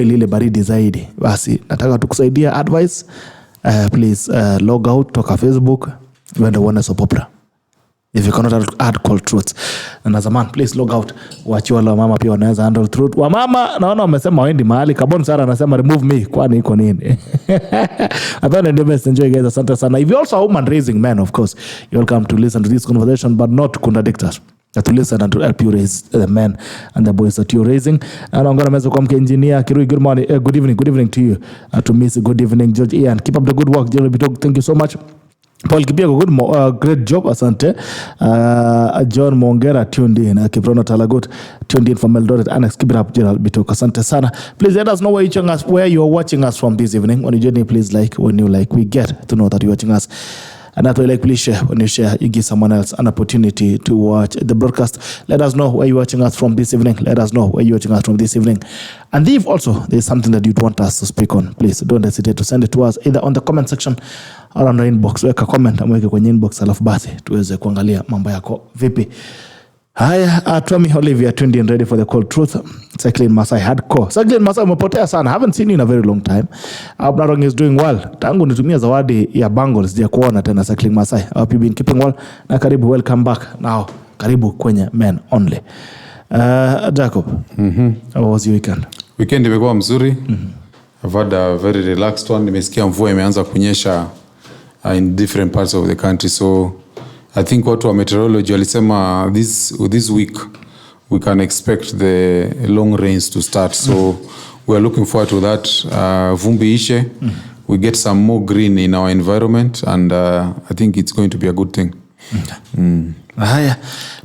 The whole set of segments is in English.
lile baridi zaidi, basi nataka tukusaidia advice. Please log out, toka Facebook, uende uone soap opera. If you cannot add cold truths. Na zaman, please log out. Wachiwa la mama pia wanaweza handle truth. Wa mama naona wamesema waendi mahali. Kabon Sara anasema remove me. Kwani iko nini? Apana ndio best, enjoy guys. Asante sana. If you also a woman raising men, of course, you're welcome to listen to this conversation, but not to contradict us. To listen and to help you raise the men and the boys that you're raising. And I'm going to mess with engineer Kirui. Good morning, good evening to you. To Miss, good evening, George Ian. Keep up the good work, Gerald Bitok. Thank you so much. Paul Kipiago, great job, asante. John Mongera tuned in. Kiprono Talagot tuned in from Eldoret. Annex, keep it up, Gerald Bitok. Asante sana. Please let us know where you are watching us from this evening. When you journey, please like. When you like, we get to know that you're watching us. And that way, like, please share. When you share, you give someone else an opportunity to watch the broadcast. Let us know where you're watching us from this evening. Let us know where you're watching us from this evening. And if also there's something that you'd want us to speak on, please don't hesitate to send it to us either on the comment section or on the inbox. Weka comment, amweke kwenye inbox, alafu basi tuweze kuangalia mambo yako vipi. Haya, Tommy Olivia tuned in, ready for the cold truth. Cycling Masai hardcore. Cycling Masai umepotea sana. Haven't seen you in a very long time. Abnarong is doing well. Tangu nitumia zawadi ya bangles sija kuona tena Cycling Masai. I hope you've been keeping well. Na karibu, welcome back. Now, karibu kwenye Men Only. Jacob, how was your weekend? Weekend imekuwa mzuri. I've had a very relaxed one. Nimesikia mvua imeanza kunyesha in different parts of the country. So I think watu wa meteorology walisema this week we can expect the long rains to start. So we are looking forward to that. Vumbi ishe, we get some more green in our environment, and I think it's going to be a good thing. Haya.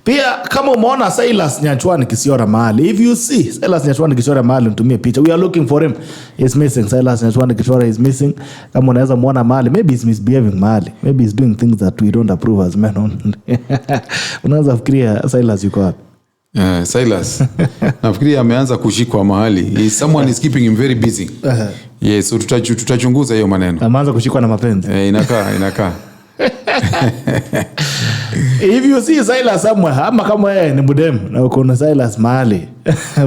Pia kama umeona Silas Nyachwani Kisiora mahali, if you see Silas Nyachwani Kisiora mahali, nitumie picha. We are looking for him. He's missing. Silas Nyachwani Kisiora is missing. Kama unaweza muona mahali, maybe he's misbehaving mahali. Maybe he's doing things that we don't approve as men. Unaweza fikiria Silas yuko wapi? Silas nafikiria ameanza kushikwa mahali. Someone is keeping him very busy. Yes, so tutachunguza hiyo maneno. Ameanza kushikwa na mapenzi. Inakaa. If you see Silas somewhere, ama kama yeye ni mudem na uko na Silas mahali,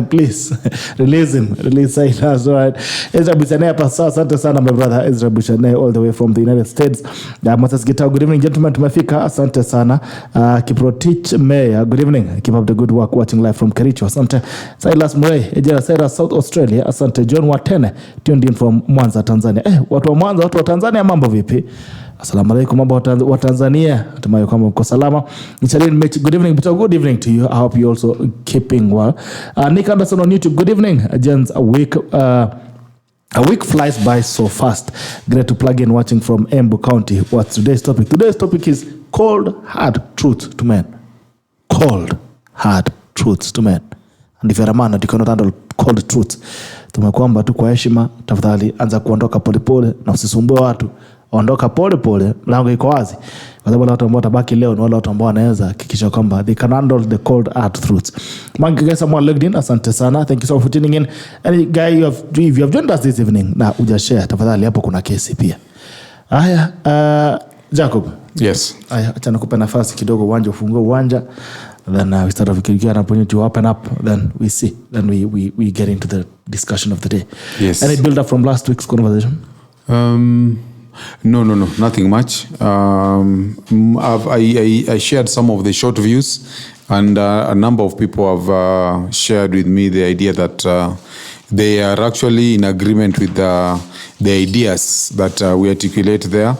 please release him. Release Silas, all right. Ezra Bushane hapa sasa. Asante sana my brother Ezra Bushane all the way from the United States. Moses Gitao, good evening gentlemen, tumefika. Asante sana. Kiprotich Mayor, good evening. Keep up the good work watching live from Kericho. Asante. Silas Murray, Ejera Sera, South Australia. Asante. John Watene tuned in from Mwanza, Tanzania. Watu wa Mwanza, watu wa Tanzania, mambo vipi? Assalamu alaikum, mambo wa Tanzania. Tumayo kama mko salama. Nichalin Mitch, good evening. Good evening to you. I hope you also keeping well. Nick Anderson on YouTube, good evening. Jens, a week flies by so fast. Great to plug in watching from Embu County. What's today's topic? Today's topic is cold, hard truth to men. Cold, hard truths to men. And if you're a man that you cannot handle cold truth, tumekuomba tu kwa heshima, tafadhali anza kuondoka polepole na usisumbue watu. Ondoka pole, mlango iko wazi. Kwa sababu watu ambao watabaki leo ni wale watu ambao wanaweza hakikisha kwamba they can handle the cold hard truths. Mangi guys, someone logged in. Asante sana. Thank you so much for tuning in. Any guy if you have joined us this evening na ujashare, tafadhali hapo kuna kesi pia. Haya, Jacob. Yes. Haya, acha nikupe nafasi kidogo uwanja ufungue uwanja. Then we start off with an opportunity to open up. Then we see. Then we get into the discussion of the day. Yes. Any build up from last week's conversation? No, nothing much. I shared some of the short views, and a number of people have shared with me the idea that they are actually in agreement with the ideas that we articulate there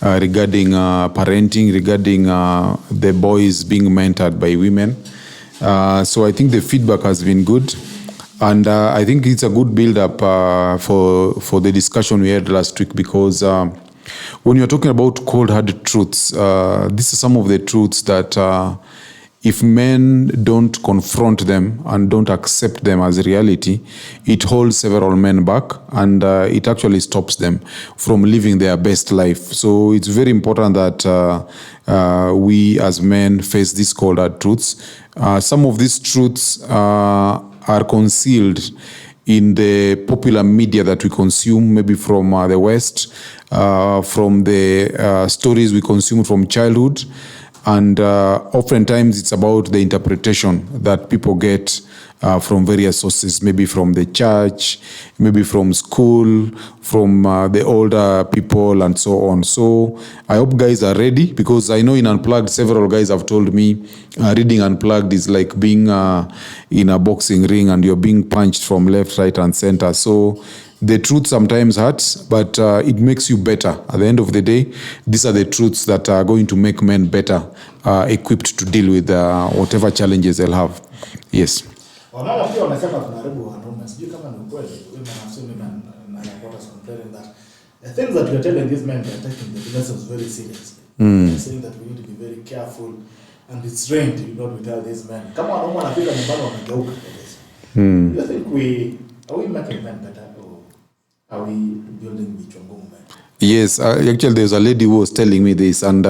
regarding parenting, regarding the boys being mentored by women. So I think the feedback has been good. And I think it's a good build-up for the discussion we had last week, because when you're talking about cold, hard truths, these are some of the truths that if men don't confront them and don't accept them as reality, it holds several men back, and it actually stops them from living their best life. So it's very important that we as men face these cold, hard truths. Some of these truths are concealed in the popular media that we consume, maybe from the West, from the stories we consume from childhood. And oftentimes it's about the interpretation that people get from various sources, maybe from the church, maybe from school, from the older people, and so on. So I hope guys are ready, because I know in Unplugged, several guys have told me reading Unplugged is like being in a boxing ring and you're being punched from left, right, and center. So the truth sometimes hurts, but it makes you better. At the end of the day, these are the truths that are going to make men better equipped to deal with whatever challenges they'll have. Yes. Wanaona pia wanasema tunaharibu wanaume. Sijui kama ni ukweli. Women have seen women and reporters complaining that the things that we are telling these men, they are taking the lessons very seriously. They're saying that we need to be very careful and restrained in what we tell these men. Kama wanaume wanafika nyumbani wamegeuka kabisa. Do you think are we making men better, or are we building vichwa men? Yes, actually there's a lady who was telling me this, and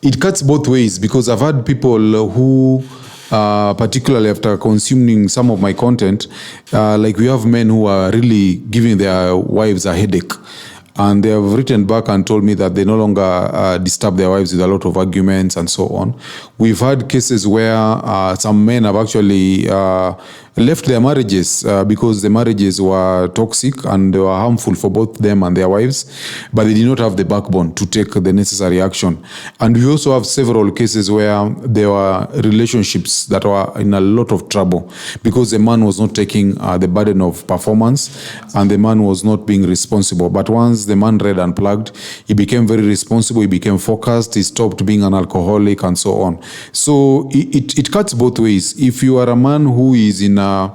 it cuts both ways, because I've had people who particularly after consuming some of my content, like we have men who are really giving their wives a headache, and they have written back and told me that they no longer disturb their wives with a lot of arguments and so on. We've had cases where some men have actually left their marriages because the marriages were toxic and they were harmful for both them and their wives, but they did not have the backbone to take the necessary action. And we also have several cases where there were relationships that were in a lot of trouble because the man was not taking the burden of performance and the man was not being responsible. But once the man read Unplugged, he became very responsible, he became focused, he stopped being an alcoholic and so on. So it cuts both ways. If you are a man who is in a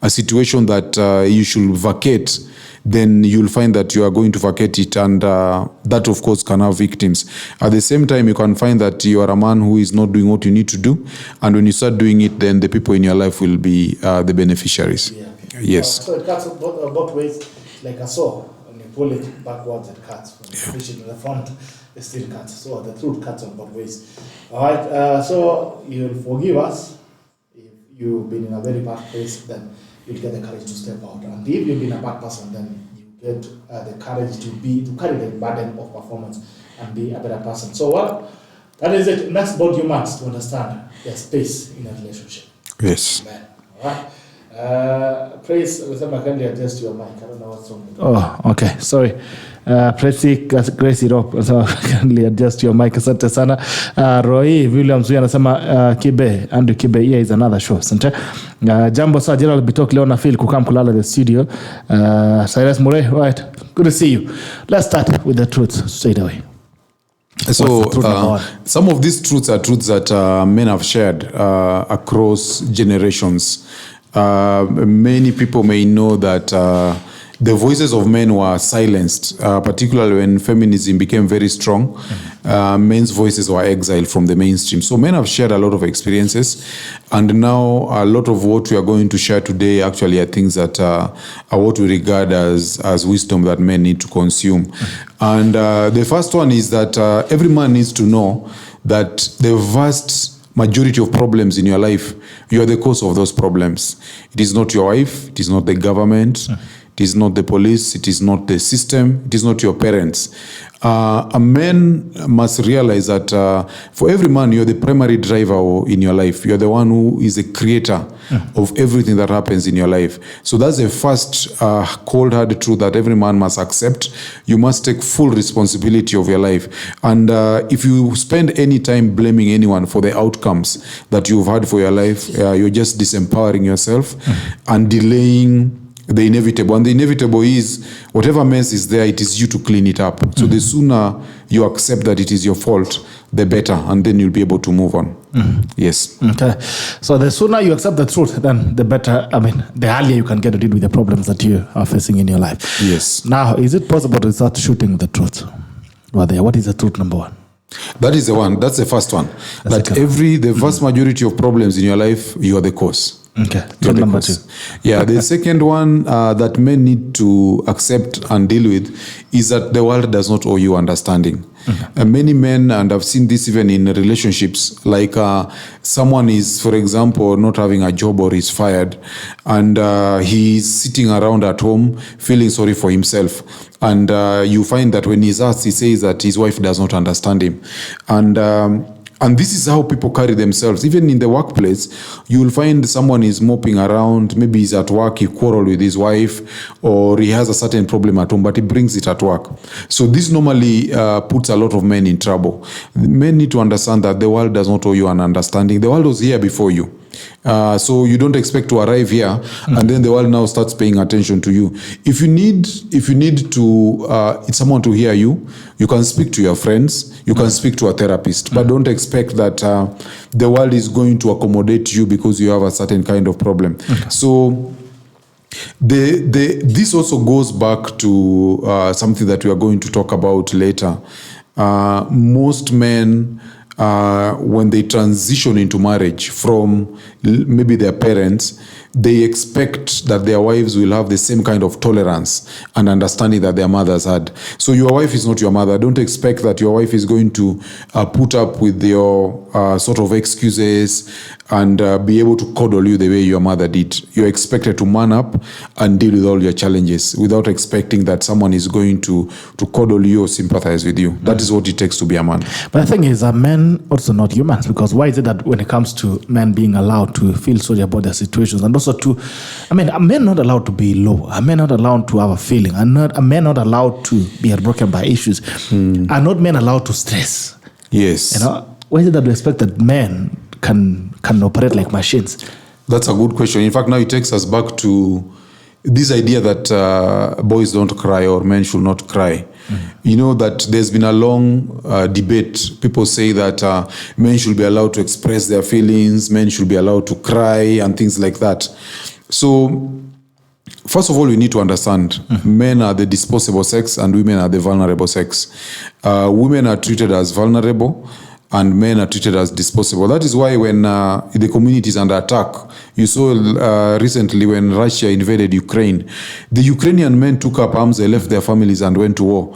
situation that you should vacate, then you'll find that you are going to vacate it, and that of course can have victims. At the same time, you can find that you are a man who is not doing what you need to do, and when you start doing it, then the people in your life will be the beneficiaries. Yeah. Yes. So it cuts both ways, like a saw. When you pull it backwards, it cuts. When you push it to the front, it still cuts. So the truth cuts on both ways. All right. So you'll forgive us if you've been in a very bad place, then you'll get the courage to step out. And if you've been a bad person, then you get the courage to carry the burden of performance and be a better person. So what? That is it. Next, about humans to understand their space in a relationship. Yes. Man. All right. Praise, kindly adjust your mic. I don't know what's wrong with you. Oh, okay. Sorry. Grace it up. So kindly adjust your mic. Asante sana. Roy Williams huyu anasema Andrew Kibe, here is another show. Asante. Jambo sa Gerald Bitok leo na feel kukam kulala the studio. Cyrus Murray, right. Good to see you. Let's start with the truth straight away. So some of these truths are truths that men have shared across generations. Many people may know that the voices of men were silenced, particularly when feminism became very strong. Men's voices were exiled from the mainstream. So men have shared a lot of experiences, and now a lot of what we are going to share today actually are things that are what we regard as wisdom that men need to consume. And the first one is that every man needs to know that the vast majority of problems in your life, you are the cause of those problems. It is not your wife, it is not the government, it is not the police, it is not the system, it is not your parents. A man must realize that for every man, you're the primary driver in your life. You're the one who is the creator of everything that happens in your life. So that's the first cold hard truth that every man must accept. You must take full responsibility of your life. And if you spend any time blaming anyone for the outcomes that you've had for your life, you're just disempowering yourself and delaying the inevitable. And the inevitable is whatever mess is there, it is you to clean it up. So the sooner you accept that it is your fault, the better, and then you'll be able to move on. Yes. Okay. So the sooner you accept the truth, then the better, the earlier you can get to deal with the problems that you are facing in your life. Yes. Now, is it possible to start shooting the truth? What is the truth number one? That is the one. That's the first one. The vast majority of problems in your life, you are the cause. Okay. Truth number two. Yeah, the second one that men need to accept and deal with is that the world does not owe you understanding. Many men, and I've seen this even in relationships, like someone is, for example, not having a job or is fired, and he's sitting around at home feeling sorry for himself. And you find that when he's asked, he says that his wife does not understand him. And And this is how people carry themselves. Even in the workplace, you will find someone is moping around. Maybe he's at work, he quarreled with his wife, or he has a certain problem at home, but he brings it at work. So this normally puts a lot of men in trouble. Men need to understand that the world does not owe you an understanding. The world was here before you. So you don't expect to arrive here and then the world now starts paying attention to you. If you need to someone to hear you, you can speak to your friends, you can speak to a therapist, but don't expect that the world is going to accommodate you because you have a certain kind of problem. So this also goes back to something that we are going to talk about later. Most men, when they transition into marriage from maybe their parents, they expect that their wives will have the same kind of tolerance and understanding that their mothers had. So your wife is not your mother. Don't expect that your wife is going to put up with your sort of excuses and be able to coddle you the way your mother did. You're expected to man up and deal with all your challenges without expecting that someone is going to coddle you or sympathize with you. That is what it takes to be a man. But the thing is, are men also not humans? Because why is it that when it comes to men being allowed to feel sorry about their situations, and also are men not allowed to be low? Are men not allowed to have a feeling? Are men not allowed to be heartbroken by issues? Are not men allowed to stress? Yes. Why is it that we expect that men can operate like machines? That's a good question. In fact, now it takes us back to this idea that boys don't cry or men should not cry. You know that there's been a long debate. People say that men should be allowed to express their feelings, men should be allowed to cry and things like that. So first of all, we need to understand men are the disposable sex and women are the vulnerable sex. Women are treated as vulnerable and men are treated as disposable. That is why when the community is under attack, you saw recently when Russia invaded Ukraine, the Ukrainian men took up arms, they left their families and went to war.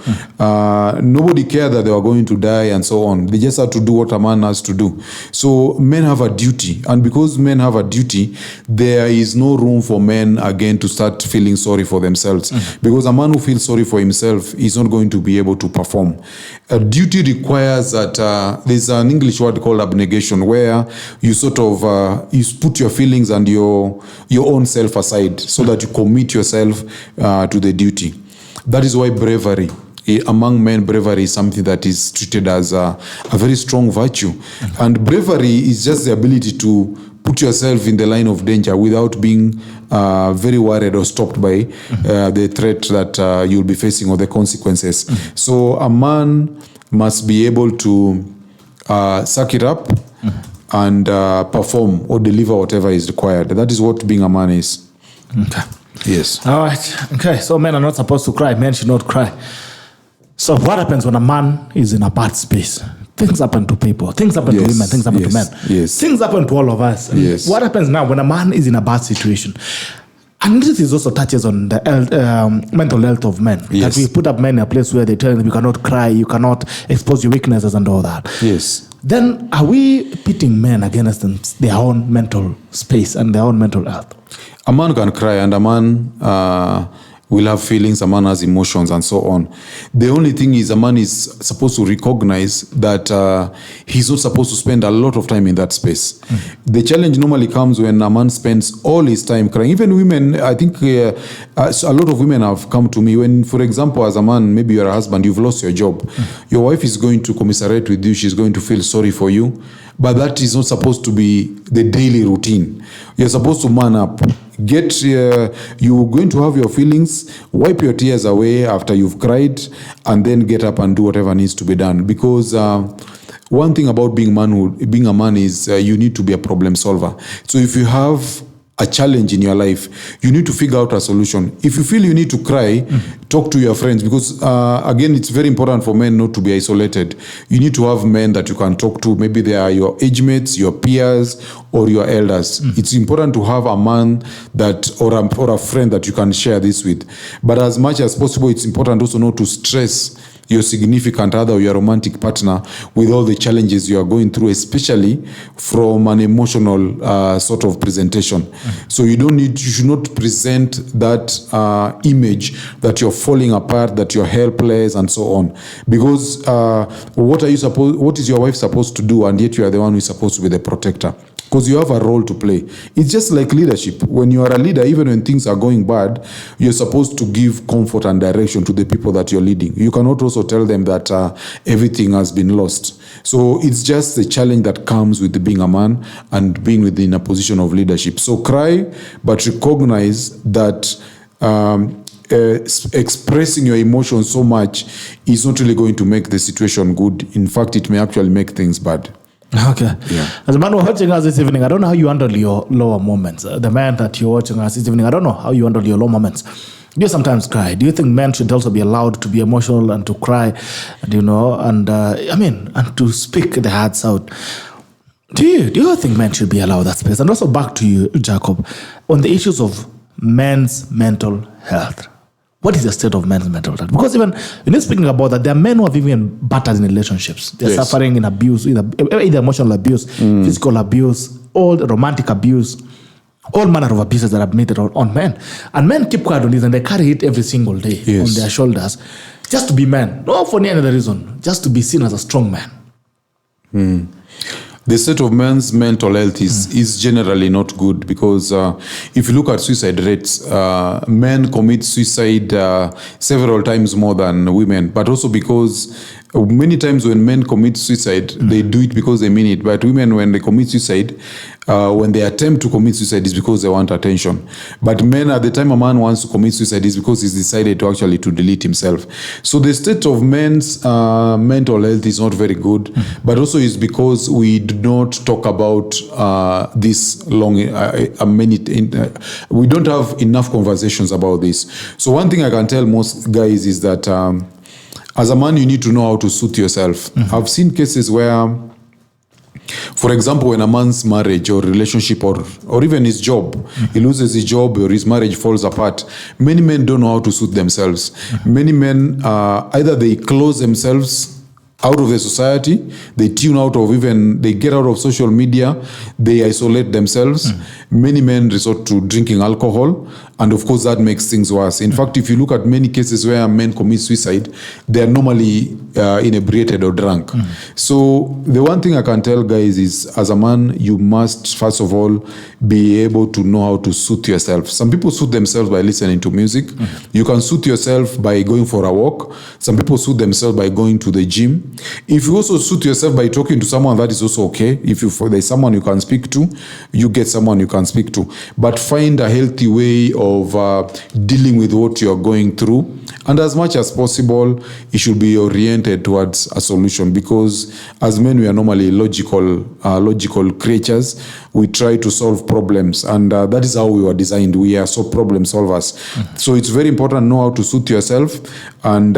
Nobody cared that they were going to die and so on. They just had to do what a man has to do. So men have a duty. And because men have a duty, there is no room for men again to start feeling sorry for themselves. Because a man who feels sorry for himself is not going to be able to perform. A duty requires that there's an English word called abnegation, where you sort of you put your feelings and your own self aside so that you commit yourself to the duty. That is why bravery, among men, bravery is something that is treated as a very strong virtue. And bravery is just the ability to put yourself in the line of danger without being very worried or stopped by the threat that you'll be facing or the consequences. So a man must be able to suck it up and perform or deliver whatever is required. That is what being a man is. Okay. Yes. All right. Okay. So men are not supposed to cry. Men should not cry. So what happens when a man is in a bad space? Things happen to people. Things happen to women. Things happen to men. Yes. Things happen to all of us. Yes. What happens now when a man is in a bad situation? And this is also touches on the mental health of men. Yes. That we put up men in a place where they tell them you cannot cry, you cannot expose your weaknesses and all that. Yes. Then are we pitting men against their own mental space and their own mental health? A man can cry and a man will have feelings, a man has emotions and so on. The only thing is a man is supposed to recognize that he's not supposed to spend a lot of time in that space. The challenge normally comes when a man spends all his time crying. Even women, I think a lot of women have come to me when, for example, as a man, maybe you're a husband, you've lost your job. Your wife is going to commiserate with you. She's going to feel sorry for you. But that is not supposed to be the daily routine. You're supposed to man up. You're going to have your feelings, wipe your tears away after you've cried, and then get up and do whatever needs to be done. Because one thing about being a man is you need to be a problem solver. So if you have a challenge in your life, you need to figure out a solution. If you feel you need to cry, talk to your friends, because again, it's very important for men not to be isolated. You need to have men that you can talk to. Maybe they are your age mates, your peers, or your elders. It's important to have a man that or a friend that you can share this with. But as much as possible, it's important also not to stress your significant other or your romantic partner with all the challenges you are going through, especially from an emotional sort of presentation. So you should not present that image that you're falling apart, that you're helpless, and so on. Because what is your wife supposed to do, and yet you are the one who's supposed to be the protector? Because you have a role to play. It's just like leadership. When you are a leader, even when things are going bad, you're supposed to give comfort and direction to the people that you're leading. You cannot also tell them that everything has been lost. So it's just the challenge that comes with being a man and being within a position of leadership. So cry, but recognize that expressing your emotions so much is not really going to make the situation good. In fact, it may actually make things bad. Okay. Yeah. As a man watching us this evening, I don't know how you handle your lower moments. The man that you're watching us this evening, I don't know how you handle your low moments. Do you sometimes cry? Do you think men should also be allowed to be emotional and to cry, and to speak their hearts out? Do you think men should be allowed that space? And also back to you, Jacob, on the issues of men's mental health. What is the state of men's mental health? Because even when you're speaking about that, there are men who have even battered in relationships. They're suffering in abuse, either emotional abuse, physical abuse, all romantic abuse, all manner of abuses that are admitted on men. And men keep quiet on this and they carry it every single day on their shoulders just to be men. Not for any other reason, just to be seen as a strong man. The state of men's mental health is generally not good because if you look at suicide rates, men commit suicide several times more than women, but also because many times when men commit suicide, they do it because they mean it. But women, when they commit suicide, when they attempt to commit suicide, is because they want attention. But men, at the time a man wants to commit suicide, is because he's decided to delete himself. So the state of men's mental health is not very good, but also is because we do not talk about this long. We don't have enough conversations about this. So one thing I can tell most guys is that as a man, you need to know how to soothe yourself. I've seen cases where, for example, when a man's marriage or relationship or even his job, he loses his job or his marriage falls apart, many men don't know how to soothe themselves. Many men, either they close themselves out of the society, they tune out of they get out of social media, they isolate themselves. Many men resort to drinking alcohol, and of course that makes things worse. In fact, if you look at many cases where men commit suicide, they are normally inebriated or drunk. So the one thing I can tell guys is, as a man, you must first of all be able to know how to soothe yourself. Some people soothe themselves by listening to music. You can soothe yourself by going for a walk. Some people soothe themselves by going to the gym. If you also soothe yourself by talking to someone, that is also okay. If there's someone you can speak to, you get someone you can speak to. But find a healthy way of dealing with what you're going through. And as much as possible, it should be oriented towards a solution, because as men, we are normally logical creatures. We try to solve problems, and that is how we were designed. We are problem solvers. So it's very important to know how to soothe yourself and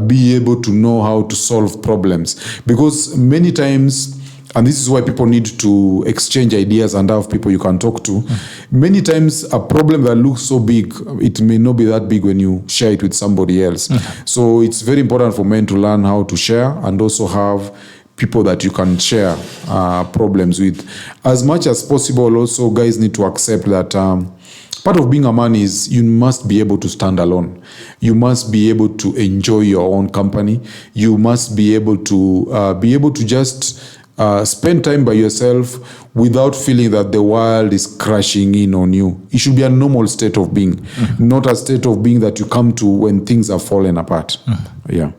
be able to know how to solve problems, because many times, and this is why people need to exchange ideas and have people you can talk to. Many times a problem that looks so big, it may not be that big when you share it with somebody else. So it's very important for men to learn how to share and also have people that you can share problems with. As much as possible, also guys need to accept that part of being a man is you must be able to stand alone. You must be able to enjoy your own company. You must be able to just spend time by yourself without feeling that the world is crashing in on you. It should be a normal state of being, not a state of being that you come to when things are falling apart. Yeah.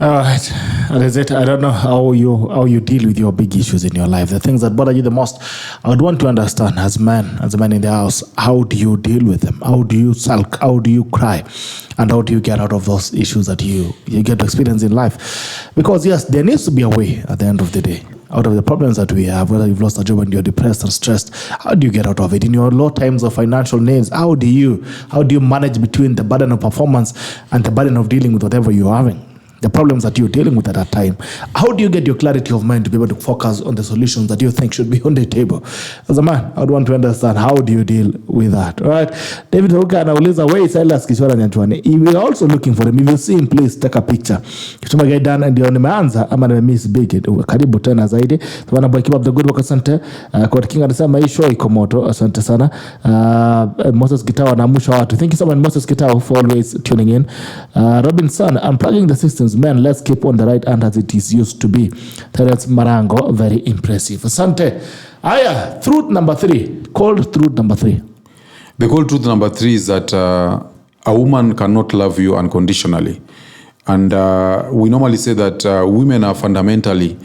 All right. That is it. I don't know how you deal with your big issues in your life, the things that bother you the most. I would want to understand, as a man in the house, how do you deal with them? How do you sulk? How do you cry? And how do you get out of those issues that you get to experience in life? Because yes, there needs to be a way at the end of the day, out of the problems that we have, whether you've lost a job and you're depressed and stressed. How do you get out of it? In your low times of financial needs, how do you manage between the burden of performance and the burden of dealing with whatever you're having? the problems that you're dealing with at that time. How do you get your clarity of mind to be able to focus on the solutions that you think should be on the table? As a man, I would want to understand, how do you deal with that? All right. David Hoka anauliza, where is Silas Kishwara Nyanchwani? We are also looking for him. If you see him, please take a picture. Kituma Gaidan ndio nimeanza ama nimemiss big. Karibu tena zaidi. Bwana boy, keep up the good work, asante. Kwa King anasema hii show iko moto, asante sana. Moses Gitawa anaamsha watu. Thank you so much Moses Gitawa for always tuning in. Robinson, unplugging the systems, man, let's keep on the right hand as it is used to be. Terence Marango, very impressive. Asante. Aya, truth number 3. Cold truth number 3. The cold truth number 3 is that a woman cannot love you unconditionally. And we normally say that women are fundamentally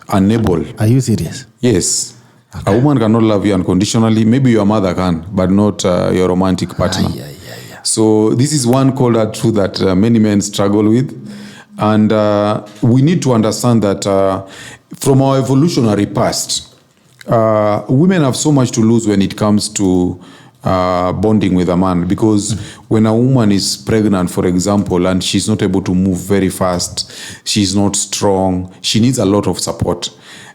unable. Are you serious? Yes. Okay. A woman cannot love you unconditionally. Maybe your mother can, but not your romantic partner. So this is one cold truth that many men struggle with. And we need to understand that from our evolutionary past, women have so much to lose when it comes to bonding with a man, because when a woman is pregnant, for example, and she's not able to move very fast, she's not strong, she needs a lot of support.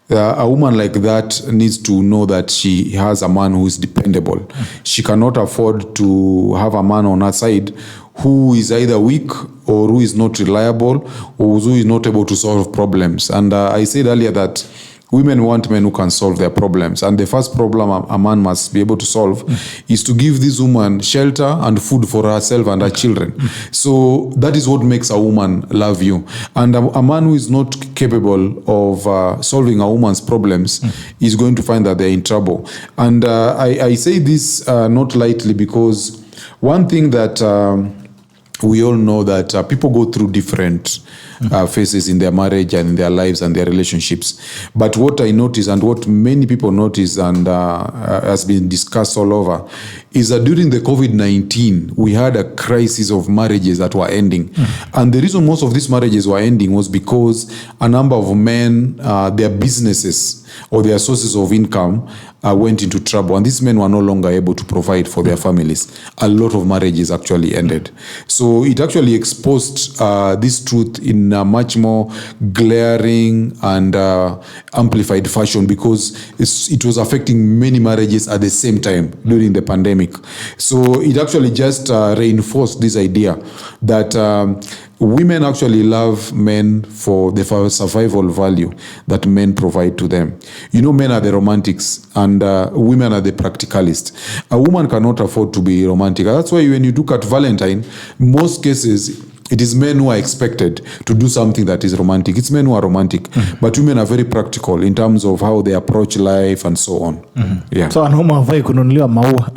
A woman like that needs to know that she has a man who is dependable. She cannot afford to have a man on her side who is either weak or who is not reliable or who is not able to solve problems. And I said earlier that women want men who can solve their problems. And the first problem a man must be able to solve is to give this woman shelter and food for herself and her children. So that is what makes a woman love you. And a man who is not capable of solving a woman's problems is going to find that they're in trouble. And I say this not lightly, because one thing that we all know that people go through different phases in their marriage and in their lives and their relationships. But what I notice, and what many people notice, and has been discussed all over, is that during the COVID-19, we had a crisis of marriages that were ending. And the reason most of these marriages were ending was because a number of men, their businesses or their sources of income went into trouble. And these men were no longer able to provide for their families. A lot of marriages actually ended. So it actually exposed this truth in a much more glaring and amplified fashion, because it was affecting many marriages at the same time during the pandemic. So it actually just reinforced this idea that women actually love men for the survival value that men provide to them. You know, men are the romantics and women are the practicalists. A woman cannot afford to be romantic. That's why when you look at Valentine, most cases, it is men who are expected to do something that is romantic. It's men who are romantic. But women are very practical in terms of how they approach life and so on. Yeah. So wanaume hawafai kununuliwa maua.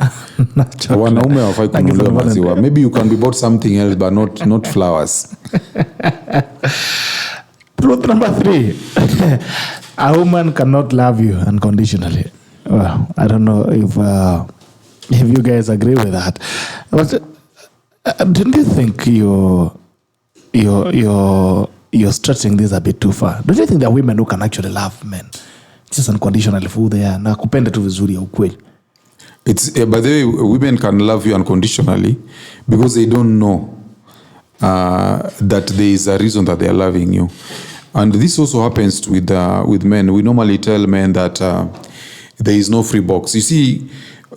Wanaume hawafai kununuliwa maziwa. Maybe you can be bought something else, but not flowers. Truth number 3. A woman cannot love you unconditionally. Well, I don't know if you guys agree with that. But don't you think you're stretching this a bit too far? Don't you think there are women who can actually love men just unconditionally for who they are, na kupenda tu vizuri ya ukweli? It's by the way, women can love you unconditionally because they don't know that there is a reason that they are loving you. And this also happens with men. We normally tell men that there is no free box. You see,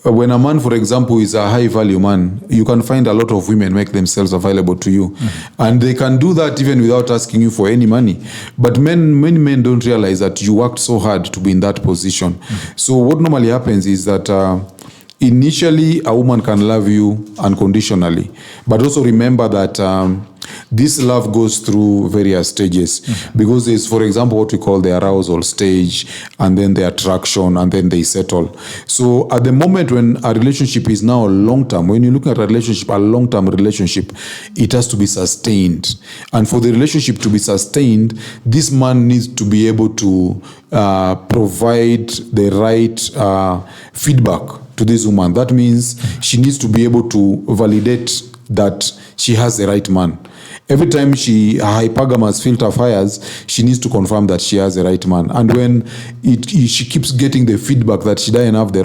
when a man, for example, is a high value man, you can find a lot of women make themselves available to you. And they can do that even without asking you for any money. But many men don't realize that you worked so hard to be in that position. So what normally happens is that initially a woman can love you unconditionally. But also remember that this love goes through various stages, because there's, for example, what we call the arousal stage, and then the attraction, and then they settle. So at the moment when a relationship is now long-term, when you're looking at a relationship, a long-term relationship, it has to be sustained. And for the relationship to be sustained, this man needs to be able to provide the right feedback to this woman. That means she needs to be able to validate that she has the right man. Every time her hypergamous filter fires, she needs to confirm that she has the right man. And when she keeps getting the feedback that she doesn't have the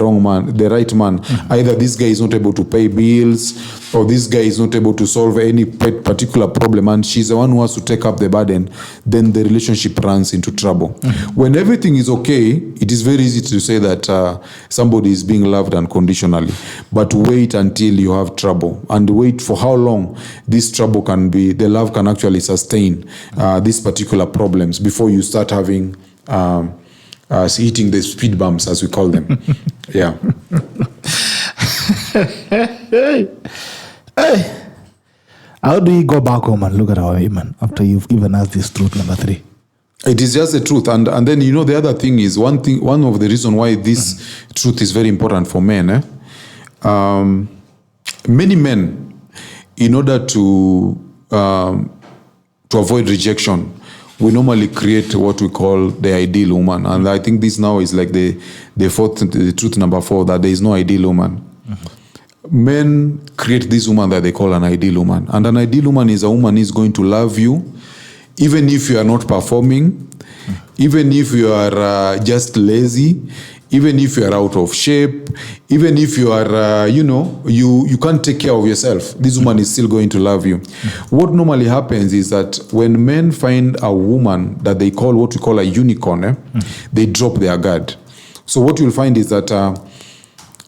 right man, either this guy is not able to pay bills, or this guy is not able to solve any particular problem, and she's the one who has to take up the burden, then the relationship runs into trouble. When everything is okay, it is very easy to say that somebody is being loved unconditionally. But wait until you have trouble, and wait for how long this trouble can be, the love can actually sustain these particular problems before you start having hitting the speed bumps, as we call them. Yeah. Hey. How do you go back home and look at our women after you've given us this truth number 3? It is just the truth. And then, the other thing is, one of the reasons why this truth is very important for men, many men, in order to avoid rejection, we normally create what we call the ideal woman. And I think this now is like the truth number 4, that there is no ideal woman. Men create this woman that they call an ideal woman. And an ideal woman is a woman who is going to love you, even if you are not performing, even if you are just lazy, even if you are out of shape, even if you are, you can't take care of yourself, this woman is still going to love you. What normally happens is that when men find a woman that they call what we call a unicorn, they drop their guard. So what you'll find is that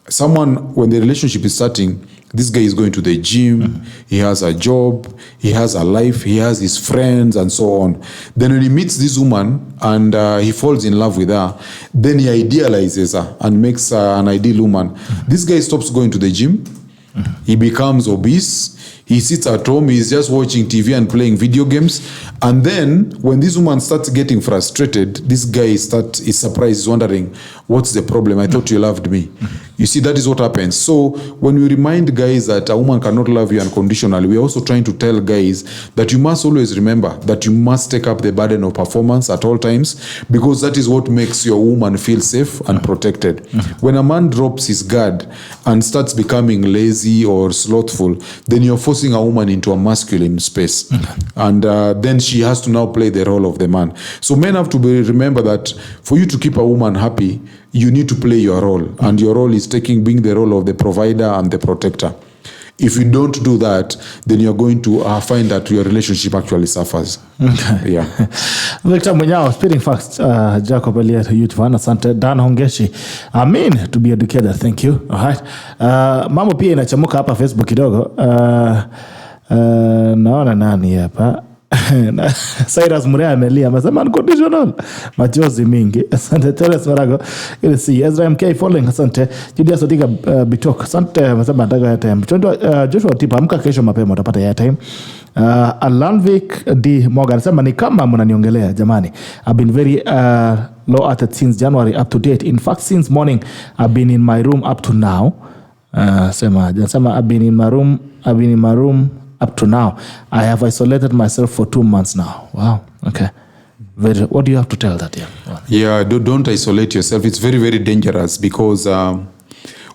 someone, when the relationship is starting, this guy is going to the gym, he has a job, he has a life, he has his friends, and so on. Then when he meets this woman and he falls in love with her, then he idealizes her and makes her an ideal woman. This guy stops going to the gym, he becomes obese, he sits at home, he's just watching TV and playing video games. And then when this woman starts getting frustrated, this guy is surprised, he's wondering, what's the problem? I thought you loved me. You see, that is what happens. So when we remind guys that a woman cannot love you unconditionally, we're also trying to tell guys that you must always remember that you must take up the burden of performance at all times, because that is what makes your woman feel safe and protected. When a man drops his guard and starts becoming lazy or slothful, then you're forcing a woman into a masculine space. And then she has to now play the role of the man. So men have to remember that for you to keep a woman happy, you need to play your role. And your role is being the role of the provider and the protector. If you don't do that, then you're going to find that your relationship actually suffers. Okay. Yeah. Victor Munyao, speaking fast, Jacob Aliet, youth fan, asante. Dan Hongeshi, Amin, to be educated, thank you. All right. Mambo pia inachamuka hapa Facebook kidogo. Naona nani hapa. Cyrus Murea amelia, amesema unconditional, machozi mingi. Asante Teres Marago, ili si Ezra MK following. Asante Julius Odiga Bitok, asante, amesema nataka airtime. Joshua Tipa, amka kesho mapema utapata airtime. Alanvik D Morgan anasema ni kama mnaniongelea jamani. I've been very low at since January up to date. In fact, since morning I've been in my room up to now. Anasema I've been in my room up to now. I have isolated myself for 2 months now. Wow. Okay. What do you have to tell that? Yeah, don't isolate yourself. It's very, very dangerous, because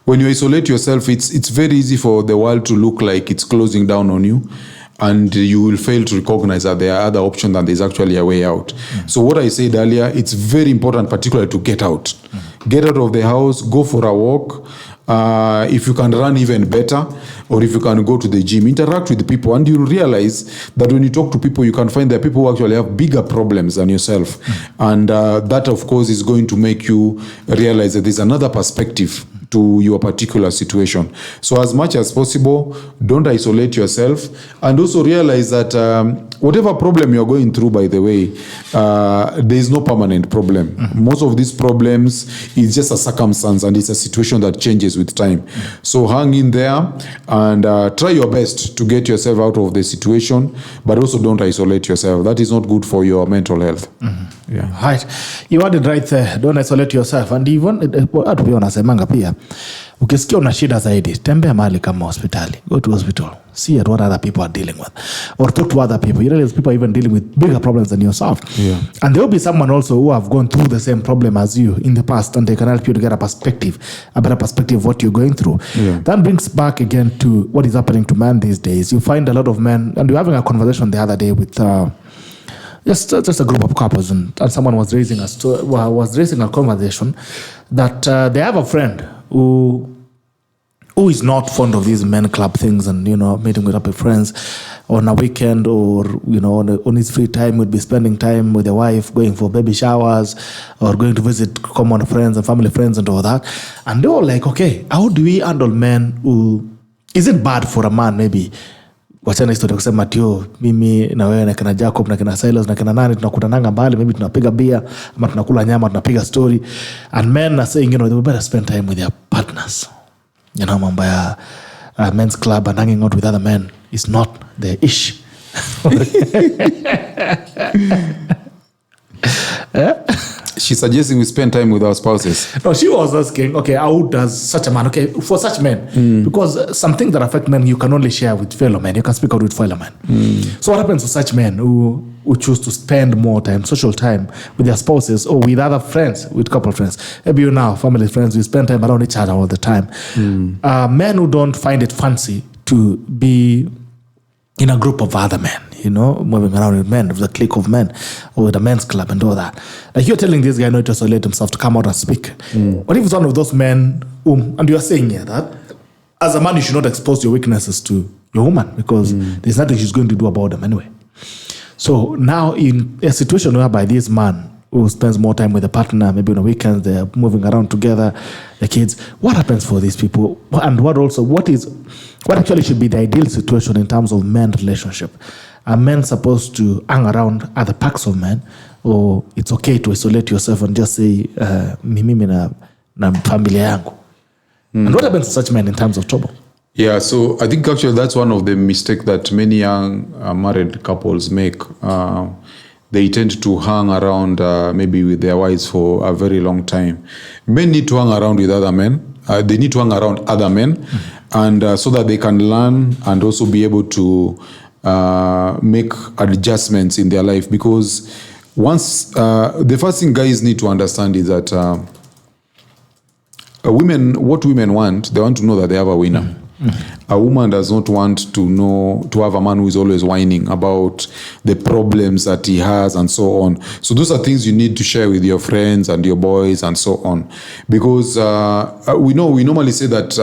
when you isolate yourself, it's very easy for the world to look like it's closing down on you, and you will fail to recognize that there are other options and there's actually a way out. So what I said earlier, it's very important, particularly to get out. Get out of the house, go for a walk. If you can run, even better, or if you can go to the gym, interact with people, and you'll realize that when you talk to people, you can find that people who actually have bigger problems than yourself. And that, of course, is going to make you realize that there's another perspective to your particular situation. So as much as possible, don't isolate yourself, and also realize that whatever problem you're going through, by the way, there is no permanent problem. Most of these problems is just a circumstance, and it's a situation that changes with time. So hang in there and try your best to get yourself out of the situation, but also don't isolate yourself. That is not good for your mental health. Yeah. Right. You had it right there. Don't isolate yourself. And even, to be honest, pia ukisikia una shida zaidi, tembea mahali kama hospitali. Go to hospital. See what other people are dealing with. Or talk to other people. You realize people are even dealing with bigger problems than yourself. Yeah. And there will be someone also who have gone through the same problem as you in the past, and they can help you to get a better perspective of what you're going through. Yeah. That brings back again to what is happening to men these days. You find a lot of men, and we were having a conversation the other day with just a group of couples, and someone was raising a conversation that they have a friend who is not fond of these men club things, and meeting up with friends on a weekend, or on his free time would be spending time with the wife, going for baby showers, or going to visit common friends and family friends and all that. And they were like, okay, how do we handle men who, is it bad for a man maybe, wachana historia kusema tio mimi na wewe na kina Jacob na kina Silas na kina nani tunakutananga mbali, maybe tunapiga bia ama tunakula nyama, tunapiga story, and men are saying they better spend time with their partners. Mambo ya men's club and hanging out with other men is not their ish. She's suggesting we spend time with our spouses. No, she was asking, okay, how does such a man, okay, for such men, because some things that affect men you can only share with fellow men, you can speak out with fellow men. So what happens to such men who choose to spend more time, social time, with their spouses or with other friends, with couple friends? Maybe you now, family friends, we spend time around each other all the time. Men who don't find it fancy to be in a group of other men, moving around with men, with a clique of men, or with a men's club and all that. Like you're telling this guy not to isolate himself, to come out and speak. What if it's one of those men and you're saying here that as a man you should not expose your weaknesses to your woman, because there's nothing she's going to do about them anyway. So now in a situation whereby this man who spends more time with a partner, maybe on a weekend, they're moving around together, the kids, what happens for these people? And what actually should be the ideal situation in terms of men relationship? Are men supposed to hang around other packs of men, or it's okay to isolate yourself and just say mimi na familia yangu? And what happens to such men in terms of trouble? Yeah, so I think actually that's one of the mistakes that many young married couples make. They tend to hang around maybe with their wives for a very long time. Men need to hang around with other men. They need to hang around other men, and so that they can learn and also be able to make adjustments in their life. Because once the first thing guys need to understand is that what women want, they want to know that they have a winner. A woman does not want to have a man who is always whining about the problems that he has and so on. So those are things you need to share with your friends and your boys and so on. Because we normally say that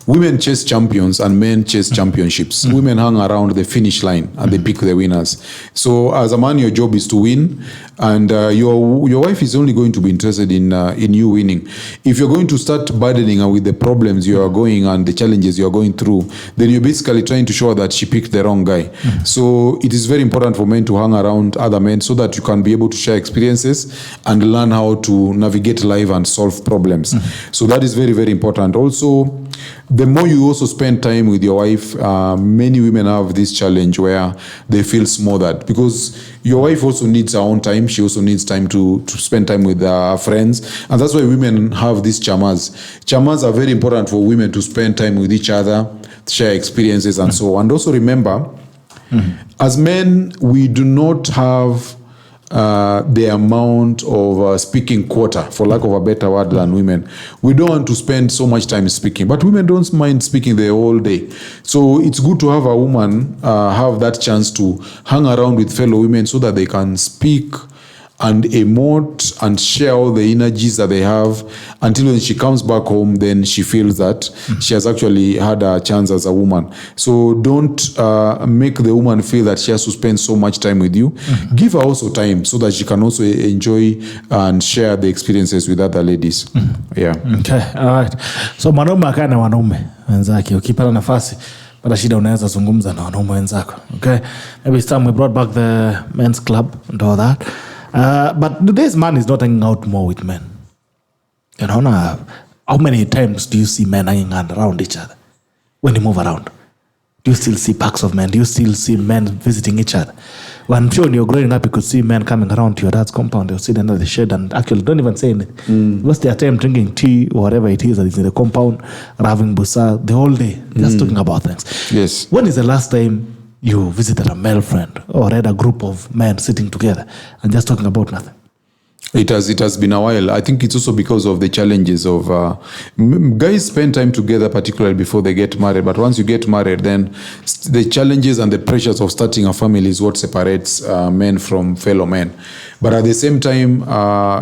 women chase champions and men chase championships. Women hang around the finish line and they pick the winners. So as a man, your job is to win, and your wife is only going to be interested in you winning. If you're going to start burdening her with the problems you are going and the challenges you are going through, then you're basically trying to show her that she picked the wrong guy. So it is very important for men to hang around other men so that you can be able to share experiences and learn how to navigate life and solve problems. So that is very, very important. Also, the more you also spend time with your wife, many women have this challenge where they feel smothered, because your wife also needs her own time. She also needs time to spend time with her friends. And that's why women have these chamas. Chamas are very important for women to spend time with each other, share experiences and so on. And also remember, as men, we do not have the amount of speaking quota, for lack of a better word, than women. We don't want to spend so much time speaking, but women don't mind speaking the whole day. So it's good to have a woman have that chance to hang around with fellow women so that they can speak and emote and share all the energies that they have, until when she comes back home, then she feels that she has actually had a chance as a woman. So don't make the woman feel that she has to spend so much time with you. Give her also time so that she can also enjoy and share the experiences with other ladies. Yeah. Okay, all right. So mwanaume akae na wanaume wenzake, ukipata nafasi pata shida unaweza zungumza na wanaume wenzako. Okay, maybe it's time we brought back the men's club and all that. But today's man is not hanging out more with men. How many times do you see men hanging around each other when you move around? Do you still see packs of men? Do you still see men visiting each other? Well, I'm sure when you're growing up, you could see men coming around to your dad's compound. They'll sit under the shed and actually don't even say anything. What's their time drinking tea or whatever it is that is in the compound, or having busa the whole day, just talking about things. Yes. When is the last time you visited a male friend or had a group of men sitting together and just talking about nothing? It has been a while. I think it's also because of the challenges of guys spend time together, particularly before they get married. But once you get married, then the challenges and the pressures of starting a family is what separates men from fellow men. But at the same time,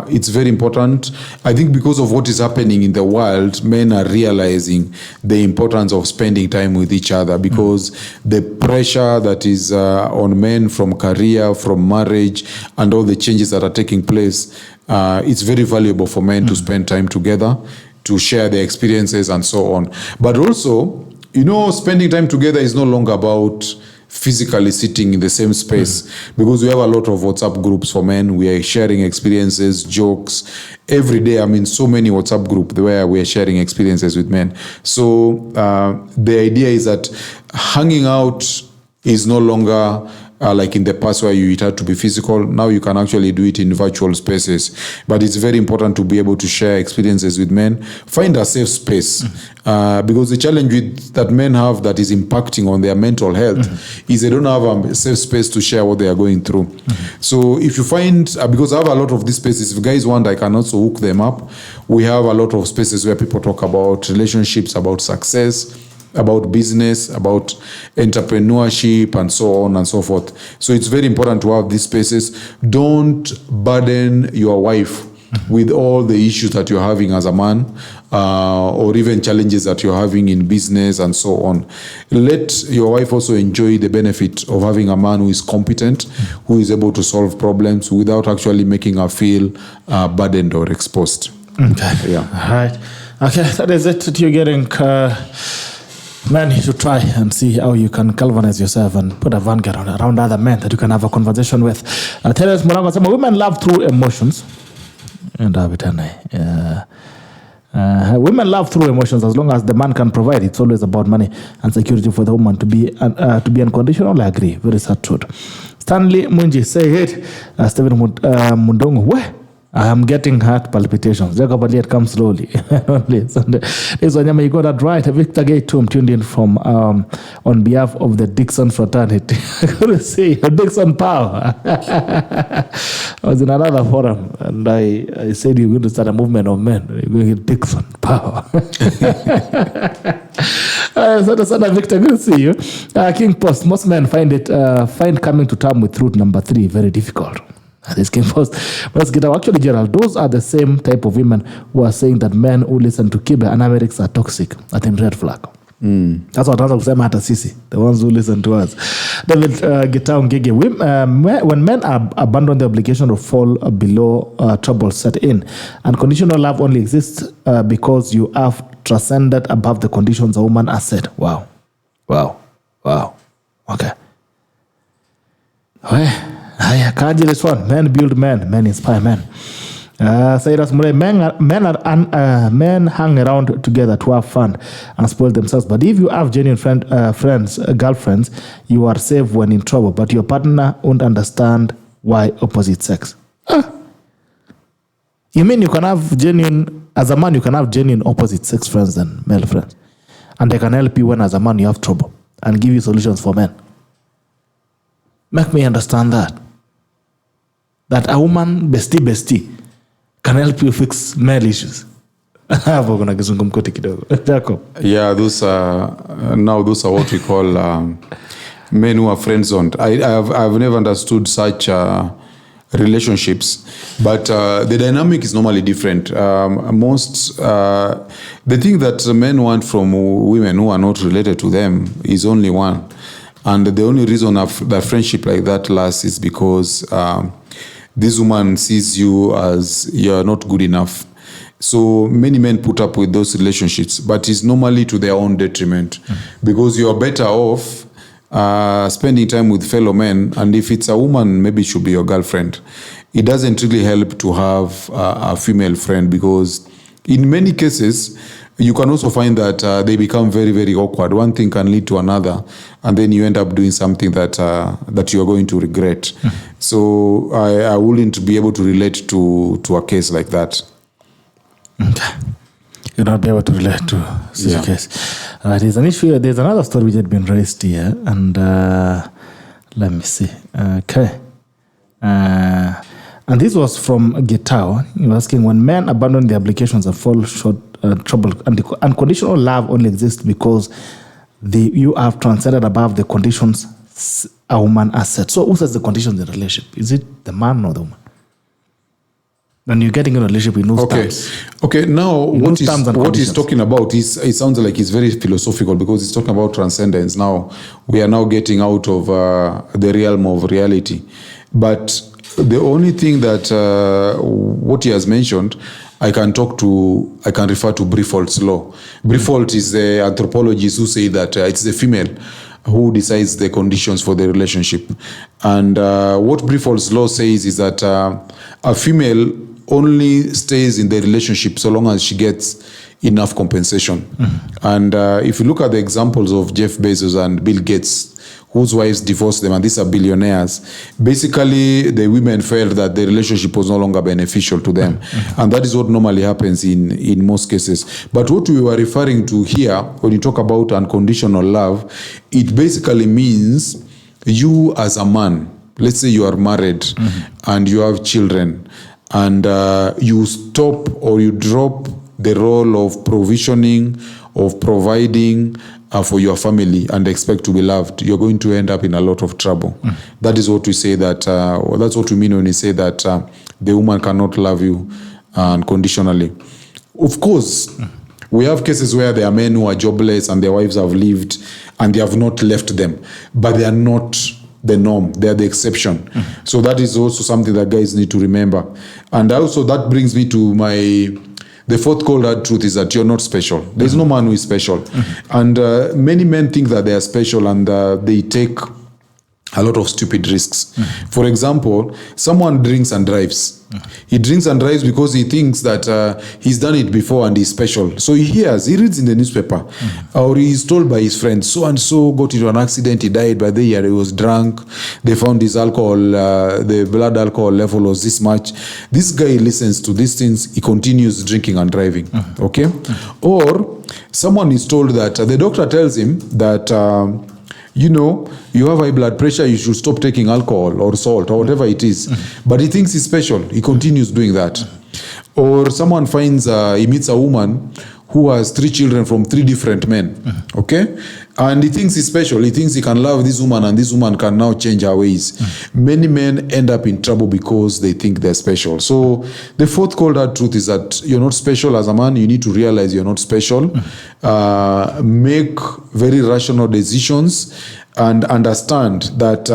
it's very important. I think because of what is happening in the world, men are realizing the importance of spending time with each other, because the pressure that is on men from career, from marriage, and all the changes that are taking place, it's very valuable for men to spend time together, to share their experiences and so on. But also, spending time together is no longer about physically sitting in the same space, because we have a lot of WhatsApp groups for men. We are sharing experiences, jokes every day. I mean, so many WhatsApp groups where we are sharing experiences with men. So the idea is that hanging out is no longer like in the past where it had to be physical. Now you can actually do it in virtual spaces. But it's very important to be able to share experiences with men. Find a safe space. Because the challenge that men have that is impacting on their mental health is they don't have a safe space to share what they are going through. So if you find, because I have a lot of these spaces, if guys want, I can also hook them up. We have a lot of spaces where people talk about relationships, about success, about business, about entrepreneurship, and so on and so forth. So it's very important to have these spaces. Don't burden your wife with all the issues that you're having as a man, or even challenges that you're having in business and so on. Let your wife also enjoy the benefit of having a man who is competent, who is able to solve problems without actually making her feel burdened or exposed. Okay. Yeah. All right. Okay, that is it that you're getting. Man, you should try and see how you can galvanize yourself and put a vanguard around other men that you can have a conversation with. Terence Murango said, women love through emotions. And women love through emotions as long as the man can provide. It's always about money and security for the woman to be unconditional. I agree. Very sad truth. Stanley Munji say it. Stephen Mundongo, where? I am getting heart palpitations. Jacob Aliet comes slowly. This one, you got that right. Victor Gay Tomb tuned in from on behalf of the Dixon fraternity. I couldn't say Dixon power. I was in another forum and I said you're going to start a movement of men. You're going to get Dixon power. So Victor, good to see you. King Post, most men find coming to terms with truth number 3 very difficult. This came first. Let's get out. Actually, Gerald, those are the same type of women who are saying that men who listen to Kibe and Americs are toxic. I think red flag. That's what I was saying at Sisi, the ones who listen to us. David Gitao Ngege, when men abandon the obligation to fall below trouble set in, unconditional love only exists because you have transcended above the conditions a woman has set. Wow. Okay. Kaji, this one. Men build men. Men inspire men. Cyrus Murray, men hang around together to have fun and spoil themselves. But if you have genuine friends, girlfriends, you are safe when in trouble. But your partner won't understand why opposite sex. You mean you can have as a man, you can have genuine opposite sex friends than male friends. And they can help you when as a man you have trouble and give you solutions for men. Make me understand that a woman bestie can help you fix male issues. Yeah, those are what we call men who are friend zoned. I've never understood such relationships, but the dynamic is normally different. The thing that men want from women who are not related to them is only one. And the only reason that friendship like that lasts is because this woman sees you as you're not good enough. So many men put up with those relationships, but it's normally to their own detriment, because you're better off spending time with fellow men. And if it's a woman, maybe it should be your girlfriend. It doesn't really help to have a female friend, because in many cases, you can also find that they become very, very awkward. One thing can lead to another, and then you end up doing something that that you are going to regret. So I wouldn't be able to relate to a case like that. Okay. You'll not be able to relate to such a case. There's an issue. There's another story which had been raised here, and let me see. Okay. And this was from Gitao. He was asking, when men abandon their obligations and fall short, trouble, and the unconditional love only exists because you have transcended above the conditions a woman has set. So who sets the conditions in the relationship? Is it the man or the woman? When you're getting in a relationship with no terms. Okay, now what he's talking about is, it sounds like it's very philosophical because he's talking about transcendence. Now, we are now getting out of the realm of reality. But the only thing that what he has mentioned, I can refer to Brifolt's law. Brifolt is the anthropologist who say that it's the female who decides the conditions for the relationship. And what Brifolt's law says is that a female only stays in the relationship so long as she gets enough compensation. And if you look at the examples of Jeff Bezos and Bill Gates, whose wives divorced them, and these are billionaires, basically the women felt that the relationship was no longer beneficial to them. And that is what normally happens in most cases. But what we were referring to here, when you talk about unconditional love, it basically means you as a man, let's say you are married and you have children, and you stop or you drop the role of provisioning, of providing for your family and expect to be loved, you're going to end up in a lot of trouble. That is what we say that, that's what we mean when we say that the woman cannot love you unconditionally. Of course, we have cases where there are men who are jobless and their wives have lived and they have not left them, but they are not the norm, they are the exception. So that is also something that guys need to remember. And also that brings me to the fourth cold hard truth is that you're not special. There's no man who is special. And many men think that they are special and they take a lot of stupid risks. For example, someone drinks and drives. He drinks and drives because he thinks that he's done it before and he's special. So he reads in the newspaper, or he's told by his friends, so and so got into an accident, he died by the year he was drunk. They found his alcohol, the blood alcohol level was this much. This guy listens to these things, he continues drinking and driving. Okay? Or someone is told that the doctor tells him that you have high blood pressure, you should stop taking alcohol or salt or whatever it is. But he thinks he's special. He continues doing that. Or someone finds, he meets a woman who has 3 children from 3 different men. Okay? And he thinks he's special. He thinks he can love this woman and this woman can now change her ways. Many men end up in trouble because they think they're special. So the fourth cold hard truth is that you're not special as a man. You need to realize you're not special. Make very rational decisions and understand that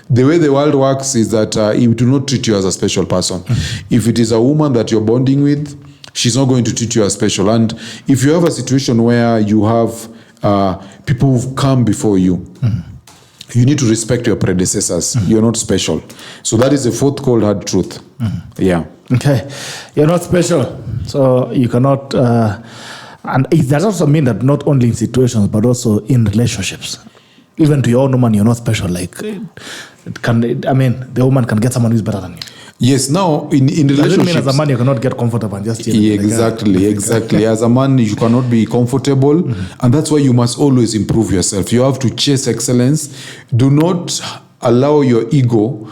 the way the world works is that it do not treat you as a special person. If it is a woman that you're bonding with, she's not going to treat you as special. And if you have a situation where you have people who've come before you, you need to respect your predecessors. You're not special. So that is the fourth cold hard truth. Yeah. Okay. You're not special. So you cannot... and it does also mean that not only in situations, but also in relationships. Even to your own woman, you're not special. Like, the woman can get someone who's better than you. Yes, now in relationships... Doesn't mean as a man you cannot get comfortable and just... Exactly. As a man, you cannot be comfortable. And that's why you must always improve yourself. You have to chase excellence. Do not allow your ego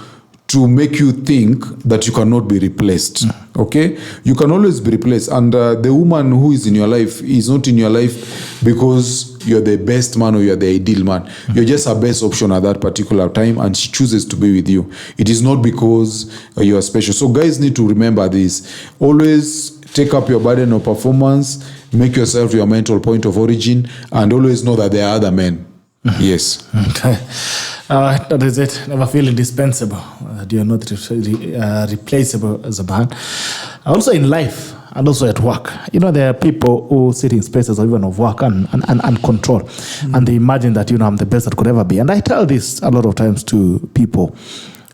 to make you think that you cannot be replaced. Okay? You can always be replaced. And the woman who is in your life is not in your life because you're the best man or you're the ideal man. You're just her best option at that particular time and she chooses to be with you. It is not because you are special. So guys need to remember this. Always take up your burden of performance, make yourself your mental point of origin, and always know that there are other men. Yes. Okay. That is it. Never feel indispensable. You are not replaceable as a man. Also in life and also at work. There are people who sit in spaces even of work and control. And they imagine that, I'm the best that could ever be. And I tell this a lot of times to people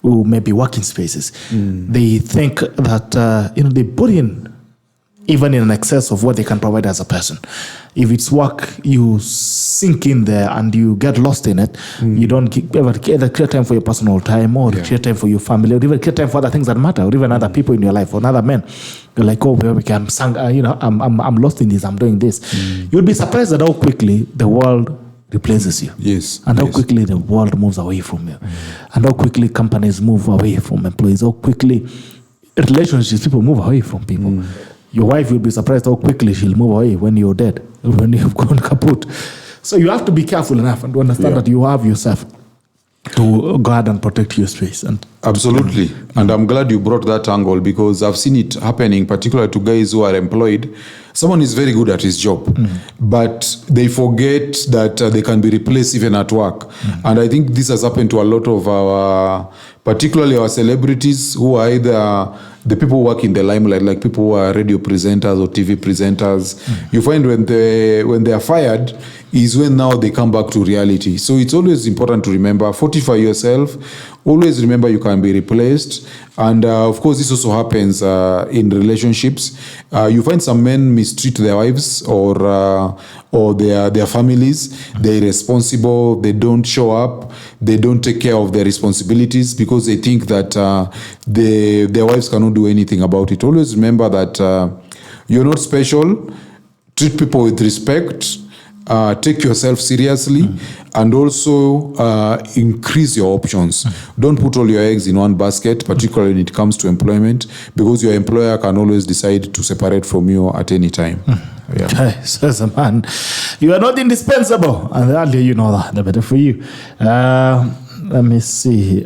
who may be working spaces. They think that, they put in even in excess of what they can provide as a person. If it's work, you sink in there and you get lost in it. You don't ever either create time for your personal time, or create time for your family, or even create time for other things that matter, or even other people in your life, or other men. You're like, oh, well, I'm lost in this, I'm doing this. You'll be surprised at how quickly the world replaces you. Yes. And how quickly the world moves away from you. And how quickly companies move away from employees. How quickly relationships, people move away from people. Your wife will be surprised how quickly she'll move away when you're dead, when you've gone kaput. So you have to be careful enough and to understand that you have yourself to guard and protect your space. And absolutely. And I'm glad you brought that angle, because I've seen it happening, particularly to guys who are employed. Someone is very good at his job, but they forget that they can be replaced even at work. And I think this has happened to a lot of our, particularly our celebrities, who are either the people who work in the limelight, like people who are radio presenters or TV presenters. You find when they are fired is when now they come back to reality. So it's always important to remember, fortify yourself, always remember you can be replaced. And of course, this also happens in relationships. You find some men mistreat their wives or their families. They're irresponsible. They don't show up. They don't take care of their responsibilities because they think that their wives cannot do anything about it. Always remember that you're not special. Treat people with respect. Take yourself seriously, and also increase your options. Don't put all your eggs in one basket, particularly when it comes to employment, because your employer can always decide to separate from you at any time. Okay, so as a man, you are not indispensable, and the earlier you know that, the better for you. Let me see.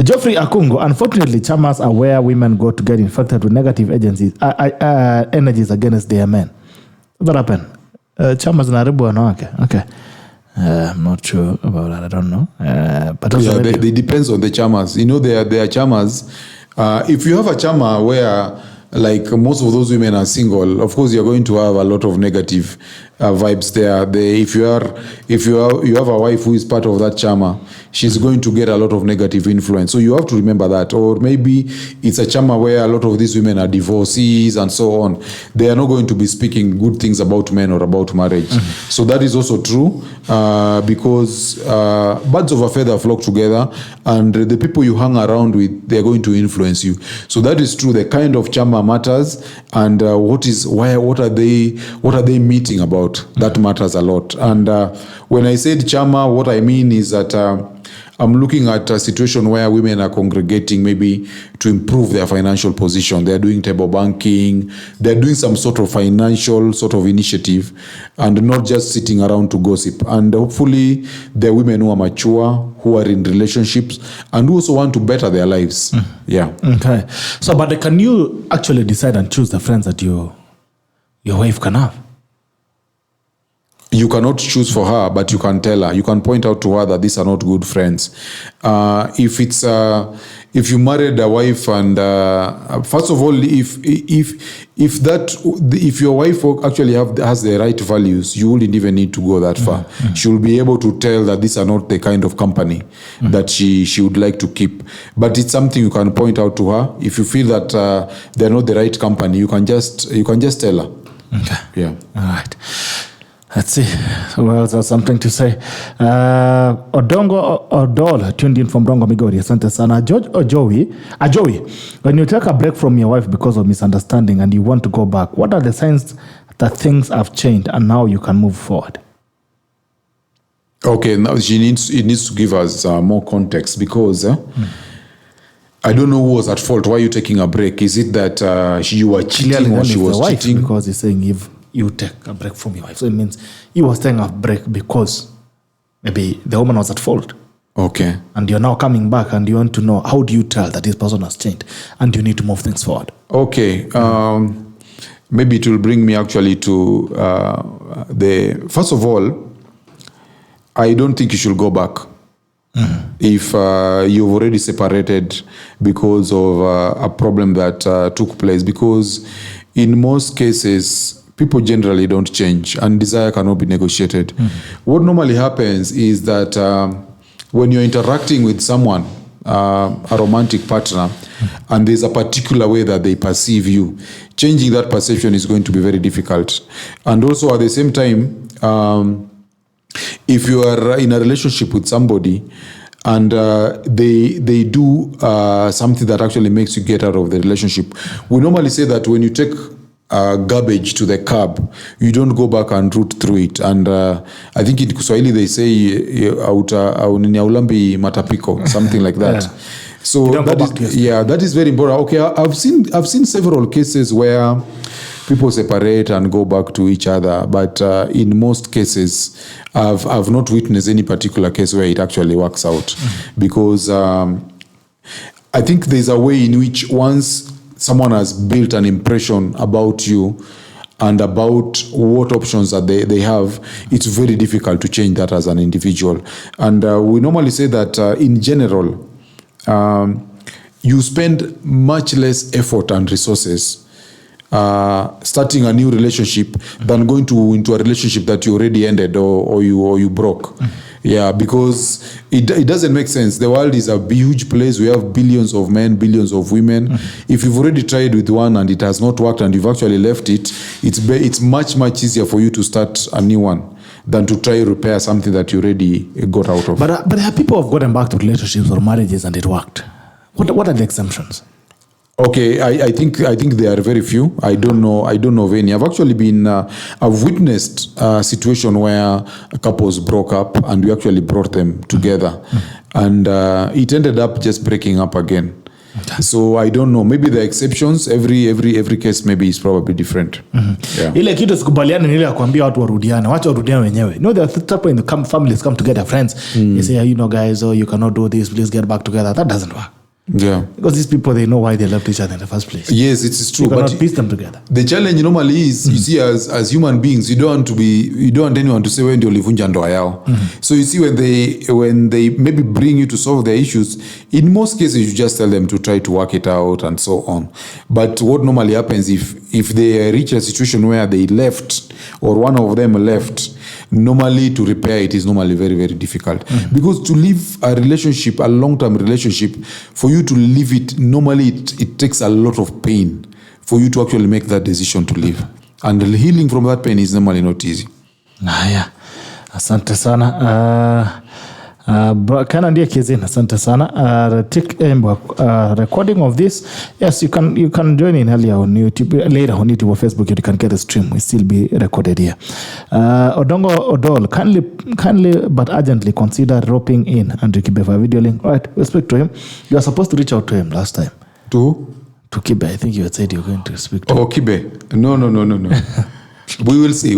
Geoffrey Akungo, unfortunately, chamas are where women go to get infected with negative energies against their men. What happened? Chamas naribu wanawake. Okay. I'm not sure about that. I don't know. But also they depends on the chamas. You know, there are chamas. If you have a chama where, like, most of those women are single, of course you're going to have a lot of negative vibes there. If you have a wife who is part of that chama, she's going to get a lot of negative influence. So you have to remember that. Or maybe it's a chama where a lot of these women are divorcees and so on. They are not going to be speaking good things about men or about marriage. So that is also true, because birds of a feather flock together, and the people you hang around with, they are going to influence you. So that is true. The kind of chama matters, and what are they meeting about? That matters a lot. And when I said chama, what I mean is that I'm looking at a situation where women are congregating maybe to improve their financial position. They're doing table banking. They're doing some sort of financial sort of initiative, and not just sitting around to gossip. And hopefully they're women who are mature, who are in relationships, and who also want to better their lives. Yeah. Okay. So, but can you actually decide and choose the friends that your wife can have? You cannot choose for her, but you can tell her. You can point out to her that these are not good friends. If you married a wife, and first of all, if your wife actually has the right values, you wouldn't even need to go that far. She will be able to tell that these are not the kind of company that she would like to keep. But it's something you can point out to her. If you feel that they're not the right company, you can just tell her. Okay. Yeah. All right. Let's see who else has something to say. Odongo Odol tuned in from Rongo, Migori. Asante sana. Joey, when you take a break from your wife because of misunderstanding and you want to go back, what are the signs that things have changed and now you can move forward? Okay, now it needs to give us more context, because I don't know who was at fault. Why are you taking a break? Is it that you were cheating or she was cheating? Because he's saying if you take a break from your wife. So it means you was taking a break because maybe the woman was at fault. Okay. And you're now coming back and you want to know, how do you tell that this person has changed and you need to move things forward? Okay. Maybe it will bring me actually to first of all, I don't think you should go back. If you've already separated because of a problem that took place, because in most cases, people generally don't change, and desire cannot be negotiated. What normally happens is that when you're interacting with someone, a romantic partner, and there's a particular way that they perceive you, changing that perception is going to be very difficult. And also at the same time, if you are in a relationship with somebody and they do something that actually makes you get out of the relationship, we normally say that when you take garbage to the curb, you don't go back and root through it. And I think in Kiswahili they say aulambi matapiko, something like that. Yeah. So that is very important. Okay, I've seen several cases where people separate and go back to each other, but in most cases, I've not witnessed any particular case where it actually works out, because I think there's a way in which once someone has built an impression about you and about what options that they have, it's very difficult to change that as an individual. And we normally say that in general, you spend much less effort and resources starting a new relationship than going into a relationship that you already ended or you broke. Yeah, because it doesn't make sense. The world is a huge place. We have billions of men, billions of women. If you've already tried with one and it has not worked and you've actually left it, it's much easier for you to start a new one than to try to repair something that you already got out of. But there are people who have gotten back to relationships or marriages and it worked. What are the exemptions? Okay, I think there are very few. I don't know of any. I've actually I've witnessed a situation where couples broke up and we actually brought them together, and it ended up just breaking up again. So I don't know. Maybe the exceptions. Every case maybe is probably different. Yeah. Ile kitu sikubaliana ni ile ya kuambia watu warudiane. Wacha warudiane wenyewe. You know, there are people in the families come together, friends. They say, you know, guys, you cannot do this. Please get back together. That doesn't work. Yeah, because these people, they know why they left each other in the first place. Yes, it is true. You cannot piece them together. The challenge normally is, you see, as human beings, you don't want anyone to say when ndio ulivunja ndoa yao. So you see, when they maybe bring you to solve their issues, in most cases you just tell them to try to work it out and so on. But what normally happens if they reach a situation where they left or one of them left, normally to repair it is normally very, very difficult. Because to leave a relationship, a long-term relationship, for you to leave it, normally it takes a lot of pain for you to actually make that decision to leave. And healing from that pain is normally not easy. Haya, asante sana. Kana ndiye Kizin, asante sana. Take recording of this. Yes, you can join in earlier on YouTube, later on YouTube or Facebook. You can get the stream. We still be recorded here. Odongo Odol, kindly but urgently consider roping in Andrew Kibe for a video link. All right, we'll speak to him. You are supposed to reach out to him last time. To Kibe. I think you had said you were going to speak to him. Oh, Kibe. No. We will see.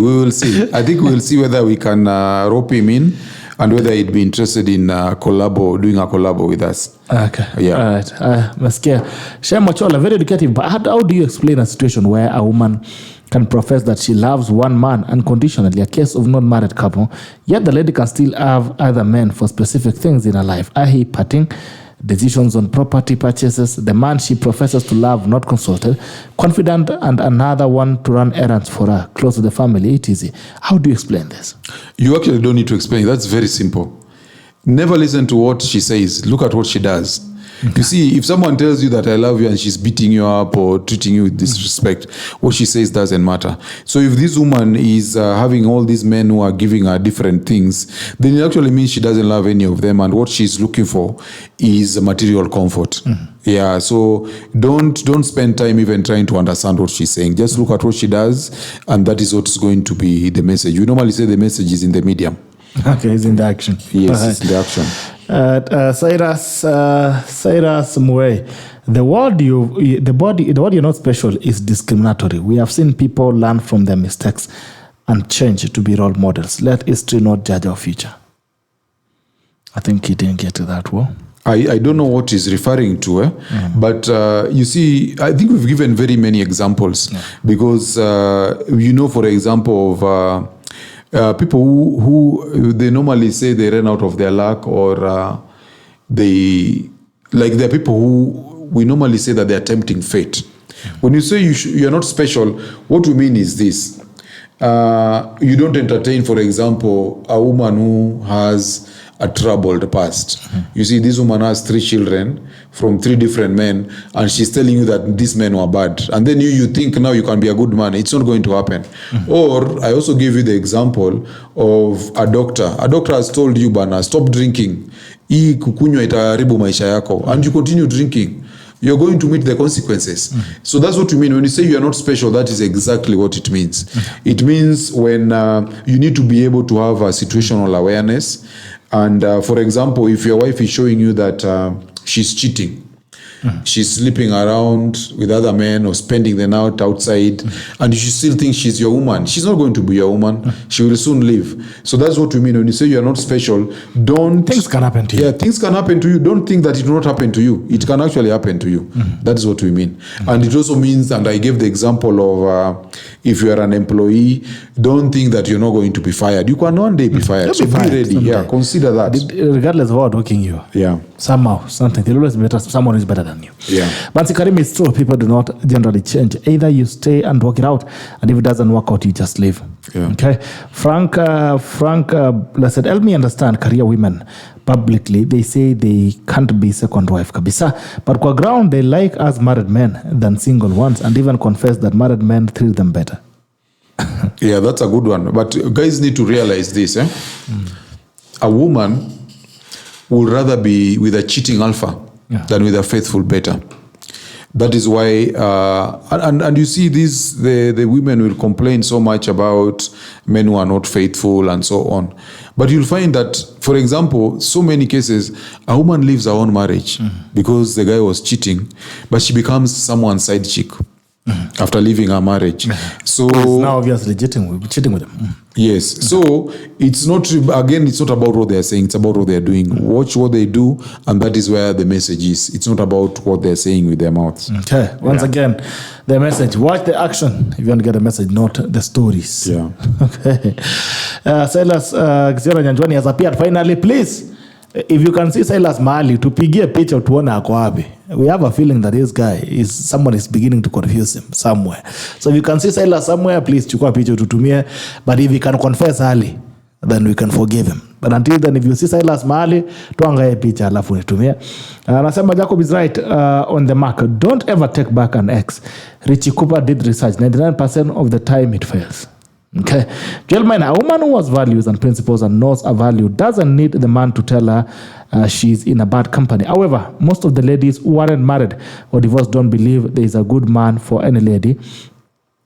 I think we will see whether we can rope him in and whether he'd be interested in doing a collabo with us. Okay. Yeah. All right. Maskia. Share Mochola, very educative. But how do you explain a situation where a woman can profess that she loves one man unconditionally, a case of non-married couple, yet the lady can still have other men for specific things in her life, i.e. parting, decisions on property purchases, the man she professes to love not consulted, confident, and another one to run errands for her, close to the family, etc. How do you explain this? You actually don't need to explain. That's very simple. Never listen to what she says. Look at what she does. Okay. You see, if someone tells you that I love you and she's beating you up or treating you with disrespect, what she says doesn't matter. So if this woman is having all these men who are giving her different things, then it actually means she doesn't love any of them, and what she's looking for is material comfort. Yeah, so don't spend time even trying to understand what she's saying. Just look at what she does, and that is what's going to be the message. We normally say the message is in the medium. Okay, it's in the action. Yes, it's in the action. Cyrus Mue, the word you're not special is discriminatory. We have seen people learn from their mistakes and change to be role models. Let history not judge our future. I think he didn't get to that one. I don't know what he's referring to, but you see, I think we've given very many examples because, for example, of people who they normally say they ran out of their luck, or there are people who we normally say that they are tempting fate. When you say you're not special, what we mean is this. You don't entertain, for example, a woman who has a troubled past. You see, this woman has 3 children from 3 different men, and she's telling you that these men were bad. And then you think now you can be a good man. It's not going to happen. Or I also give you the example of a doctor. A doctor has told you, Bana, stop drinking. Hii kukunywa itaharibu maisha yako. And you continue drinking. You're going to meet the consequences. So that's what you mean. When you say you are not special, that is exactly what it means. It means when you need to be able to have a situational awareness. And for example, if your wife is showing you that she's cheating, she's sleeping around with other men or spending the night outside, and you still think she's your woman, she's not going to be your woman. She will soon leave. So that's what we mean when you say you are not special. Don't Things can happen to you. Yeah, things can happen to you. Don't think that it will not happen to you. It can actually happen to you. That is what we mean. And it also means, and I gave the example of if you are an employee, don't think that you're not going to be fired. You can one day be fired. You'll So be be fired ready. someday. Yeah, consider that. Regardless of how working you are. Yeah. Somehow, something. There'll always be better. Someone is better than you. Yeah. But Karim, it's true. People do not generally change. Either you stay and work it out, and if it doesn't work out, you just leave. Yeah. Okay. Frank said, help me understand career women. Publicly, they say they can't be second wife kabisa. But kwa ground, they like us married men than single ones, and even confess that married men treat them better. Yeah, that's a good one. But guys need to realize this. A woman would rather be with a cheating alpha than with a faithful beta. That is why, and you see this, the women will complain so much about men who are not faithful and so on. But you'll find that, for example, so many cases, a woman leaves her own marriage because the guy was cheating, but she becomes someone's side chick after leaving her marriage. So He's now obviously cheating with him. yes. So it's not, again, it's not about what they're saying, it's about what they're doing. Watch what they do, and that is where the message is. It's not about what they're saying with their mouths. Okay. Once again, the message. Watch the action if you want to get the message, not the stories. Yeah. Okay. Silas Kisiora Nyanjwani has appeared finally. Please, if you can see Silas mahali, tupigie picha tuone ako wapi. We have a feeling that this guy is, someone is beginning to confuse him somewhere. So if you can see Silas somewhere, please chukua picha tutumie. But if he can confess early, then we can forgive him. But until then, if you see Silas mahali, tuangaye picha alafu nitumie. Anasema Jacob is right on the mark. Don't ever take back an ex. Richie Cooper did research. 99% of the time it fails. Okay. Gentlemen, a woman who has values and principles and knows a value doesn't need the man to tell her she's in a bad company. However, most of the ladies who aren't married or divorced don't believe there is a good man for any lady,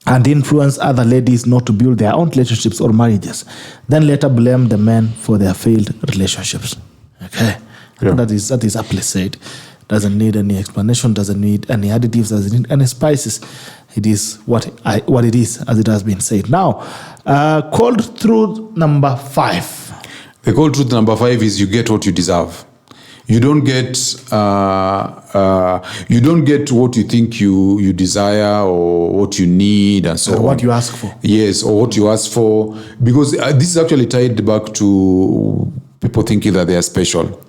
and influence other ladies not to build their own relationships or marriages, then later blame the men for their failed relationships. Okay. Yeah. That is aptly said. Doesn't need any explanation, doesn't need any additives, doesn't need any spices. It is what it is, as it has been said. Now, cold truth number 5. The cold truth number 5 is you get what you deserve. You don't get what you think you desire or what you need and so on. What you ask for. Yes, or what you ask for. Because this is actually tied back to people thinking that they are special.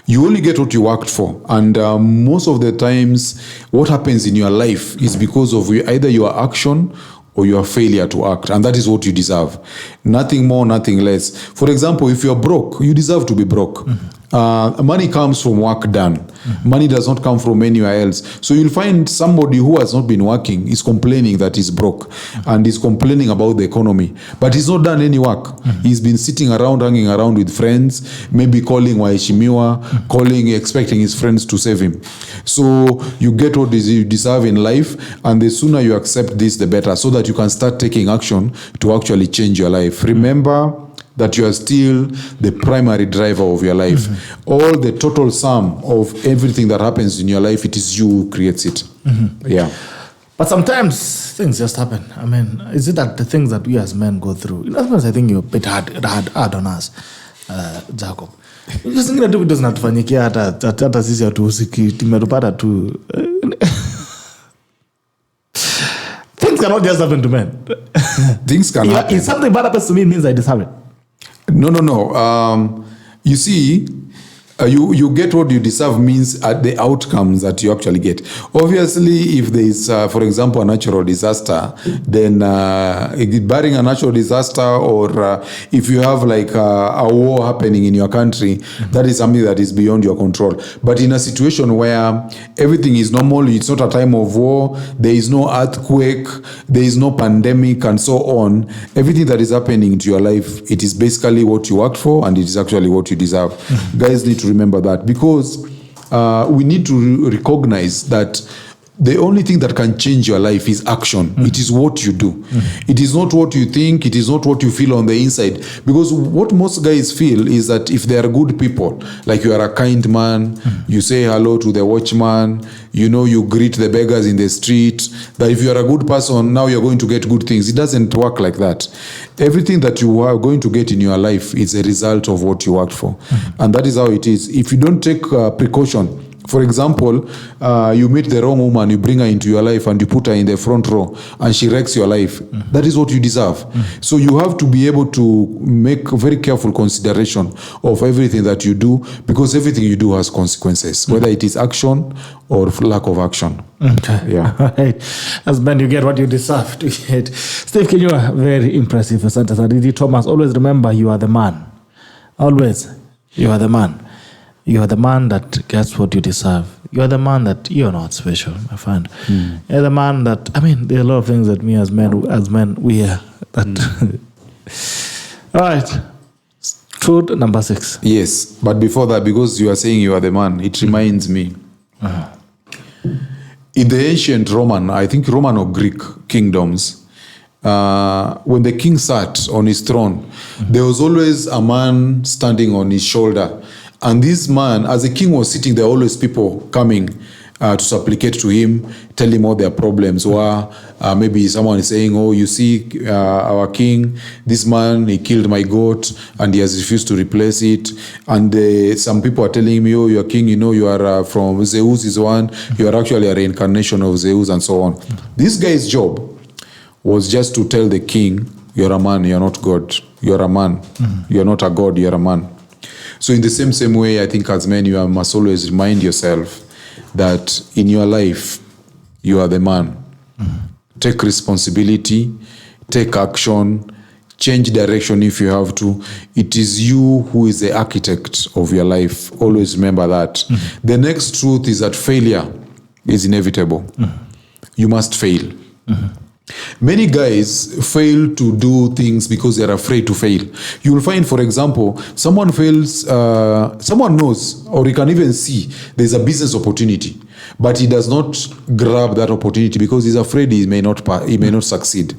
You only get what you worked for. And most of the times, what happens in your life is because of either your action or your failure to act. And that is what you deserve. Nothing more, nothing less. For example, if you're broke, you deserve to be broke. Money comes from work done. Money does not come from anywhere else. So you'll find somebody who has not been working is complaining that he's broke and is complaining about the economy. But he's not done any work. He's been sitting around, hanging around with friends, maybe calling waheshimiwa, calling, expecting his friends to save him. So you get what you deserve in life, and the sooner you accept this, the better, so that you can start taking action to actually change your life. Remember that you are still the primary driver of your life. All the total sum of everything that happens in your life, it is you who creates it. Yeah. But sometimes things just happen. I mean, is it that the things that we as men go through? Sometimes I think you're a bit hard on us, Jacob. Zingine tu vitu zinatufanyikia hata sisi hatuhusiki, tumetupata tu. Things cannot just happen to men. Things can happen. If something bad happens to me, it means I deserve it. No. You see, You get what you deserve means the outcomes that you actually get. Obviously, if there is, for example, a natural disaster, then barring a natural disaster, or if you have like a war happening in your country, that is something that is beyond your control. But in a situation where everything is normal, it's not a time of war, there is no earthquake, there is no pandemic, and so on, everything that is happening to your life, it is basically what you worked for, and it is actually what you deserve. Guys need to remember that, because we need to recognize that the only thing that can change your life is action. It is what you do. It is not what you think. It is not what you feel on the inside. Because what most guys feel is that if they are good people, like you are a kind man, you say hello to the watchman, you greet the beggars in the street, that if you are a good person, now you're going to get good things. It doesn't work like that. Everything that you are going to get in your life is a result of what you worked for. And that is how it is. If you don't take precaution, for example, you meet the wrong woman, you bring her into your life and you put her in the front row and she wrecks your life. That is what you deserve. So you have to be able to make very careful consideration of everything that you do, because everything you do has consequences, whether it is action or lack of action. Okay. Yeah. All right. As Ben, you get what you deserve to get. Steve Kinyua, very impressive. Asante Thomas, always remember you are the man. Always, you are the man. You are the man that gets what you deserve. You are the man that you're not special, my friend. You're the man that, there are a lot of things that me as men, we are. That All right. Truth number 6. Yes, but before that, because you are saying you are the man, it reminds me. In the ancient Roman or Greek kingdoms, when the king sat on his throne, there was always a man standing on his shoulder. And this man, as the king was sitting, there were always people coming to supplicate to him, tell him all their problems. Or maybe someone is saying, oh, you see, our king, this man, he killed my goat and he has refused to replace it. And some people are telling me, oh, your king, you are from Zeus is one. You are actually a reincarnation of Zeus, and so on. This guy's job was just to tell the king, you're a man, you're not God. You're a man. You're not a God, you're a man. So in the same way, I think as men, you must always remind yourself that in your life, you are the man. Take responsibility, take action, change direction if you have to. It is you who is the architect of your life. Always remember that. The next truth is that failure is inevitable. You must fail. Many guys fail to do things because they're afraid to fail. You will find, for example, someone fails, someone knows, or he can even see there's a business opportunity, but he does not grab that opportunity because he's afraid he may not succeed.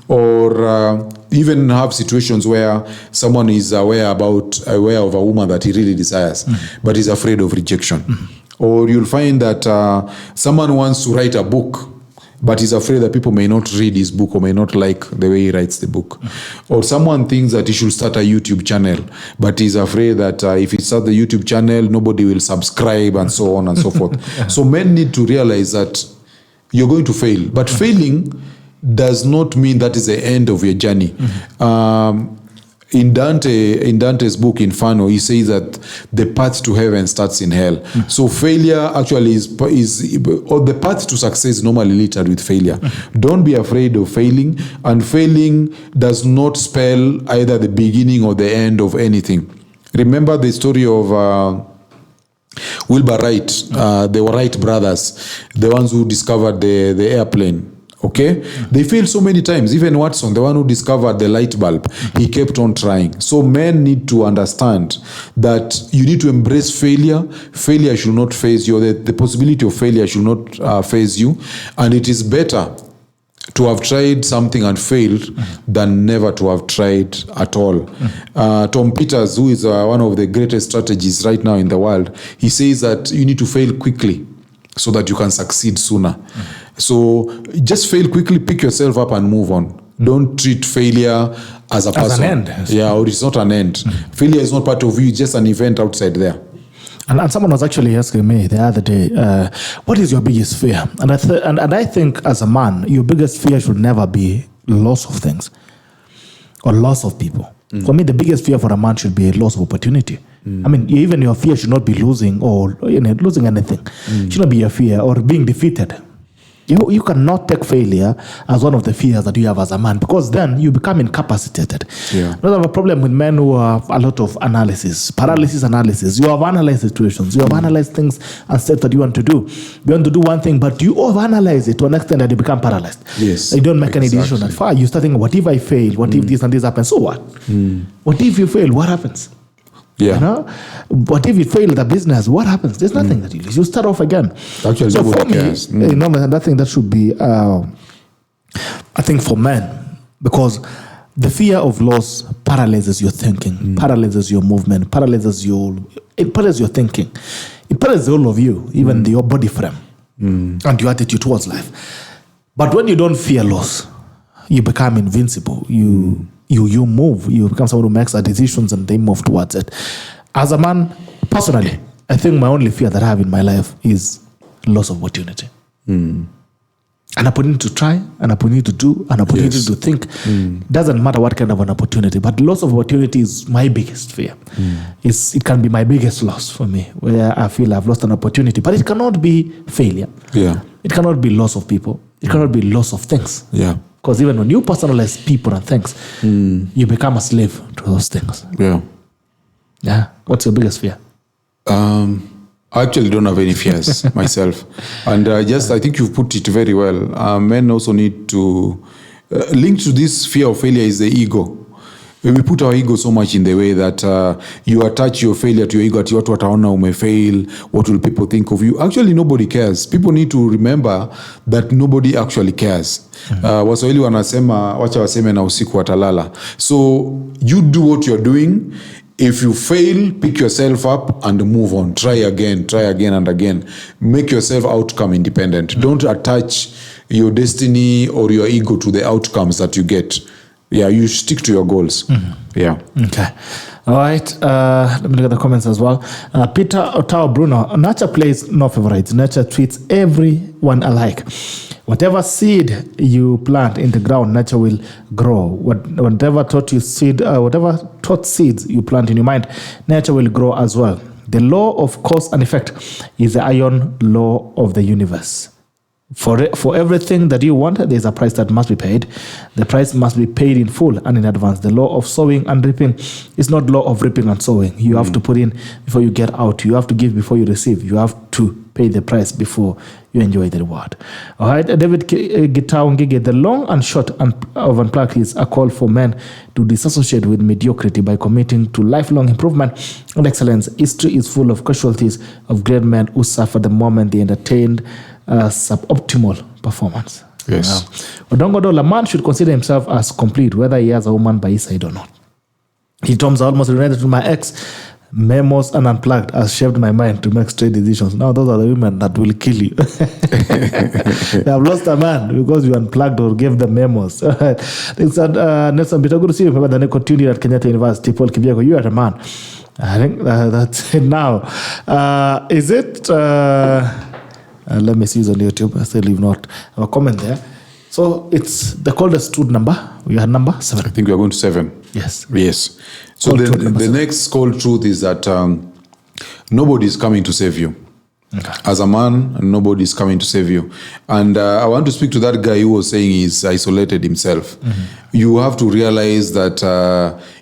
Or even have situations where someone is aware of a woman that he really desires, but he's afraid of rejection. Or you'll find that someone wants to write a book, but he's afraid that people may not read his book or may not like the way he writes the book. Or someone thinks that he should start a YouTube channel, but he's afraid that if he starts the YouTube channel, nobody will subscribe, and so on and so forth. So men need to realize that you're going to fail. But failing does not mean that is the end of your journey. In Dante's book Inferno, he says that the path to heaven starts in hell. So failure actually is or the path to success is normally littered with failure. Don't be afraid of failing, and failing does not spell either the beginning or the end of anything. Remember the story of Wilbur Wright, the Wright brothers, the ones who discovered the airplane. Okay? They failed so many times. Even Watson, the one who discovered the light bulb, he kept on trying. So men need to understand that you need to embrace failure. Failure should not phase you. The possibility of failure should not phase you. And it is better to have tried something and failed than never to have tried at all. Tom Peters, who is one of the greatest strategists right now in the world, he says that you need to fail quickly so that you can succeed sooner. So just fail quickly, pick yourself up and move on. Don't treat failure as a person. As an end. Yeah, or it's not an end. Failure is not part of you, it's just an event outside there. And someone was actually asking me the other day, what is your biggest fear? And I think as a man, your biggest fear should never be loss of things or loss of people. For me, the biggest fear for a man should be a loss of opportunity. I mean, even your fear should not be losing or losing anything. Should not be your fear or being defeated. You cannot take failure as one of the fears that you have as a man, because then you become incapacitated. Yeah. Not have a problem with men who have a lot of paralysis analysis. You have analyzed situations. You have analyzed things and steps that you want to do. You want to do one thing, but you overanalyze it to an extent that you become paralyzed. Yes, You don't make any decision at far. You start thinking, what if I fail? What if this and this happens? So what? What if you fail? What happens? Yeah. You know, what if you fail at the business? What happens? There's nothing that you lose. You start off again. Actually, so for me, cares. I think that should be, I think for men, because the fear of loss paralyzes your thinking, paralyzes your movement, paralyzes your thinking. It paralyzes all of you, even your body frame and your attitude towards life. But when you don't fear loss, you become invincible. You move. You become someone who makes the decisions and they move towards it. As a man, personally, I think my only fear that I have in my life is loss of opportunity. An opportunity to try, an opportunity to do, an opportunity to think. Doesn't matter what kind of an opportunity, but loss of opportunity is my biggest fear. It can be my biggest loss for me, where I feel I've lost an opportunity. But it cannot be failure. Yeah. It cannot be loss of people. It cannot be loss of things. Yeah. Because even when you personalize people and things, you become a slave to those things. Yeah. Yeah. What's your biggest fear? I actually don't have any fears myself. And I think you've put it very well. Men also need to link to this fear of failure is the ego. We put our ego so much in the way that you attach your failure to your ego. Ati watu wataona umefail. What will people think of you? Actually, nobody cares. People need to remember that nobody actually cares. Waswahili wanasema wacha waseme na usiku watalala. So you do what you're doing. If you fail, pick yourself up and move on. Try again and again. Make yourself outcome independent. Don't attach your destiny or your ego to the outcomes that you get. Yeah, you stick to your goals. Yeah. Okay. All right. Let me look at the comments as well. Peter Otao Bruno. Nature plays no favorites. Nature treats everyone alike. Whatever seed you plant in the ground, nature will grow. Whatever thought seeds you plant in your mind, nature will grow as well. The law of cause and effect is the iron law of the universe. For everything that you want, there's a price that must be paid. The price must be paid in full and in advance. The law of sowing and reaping is not law of reaping and sowing. You have to put in before you get out. You have to give before you receive. You have to pay the price before you enjoy the reward. All right, David Gitao Ngige, the long and short of Unplugged is a call for men to disassociate with mediocrity by committing to lifelong improvement and excellence. History is full of casualties of great men who suffer the moment they entertained suboptimal performance. Yes. Odongodo, a man should consider himself as complete, whether he has a woman by his side or not. He terms are almost related to my ex. Memos and Unplugged has shaped my mind to make straight decisions. Now those are the women that will kill you. They have lost a man because you unplugged or gave them memos. Thanks, Nelson Bitok. Good to see you. Remember the continued at Kenyatta University. Paul Kibiako, you are a man. I think that's it now. Is it... let me see it's on YouTube. I still leave not have a comment there. So it's the coldest truth number. We had number 7. I think we are going to 7. Yes. Yes. So the next cold truth is that nobody is coming to save you. Okay. As a man, nobody is coming to save you. And I want to speak to that guy who was saying he's isolated himself. You have to realize that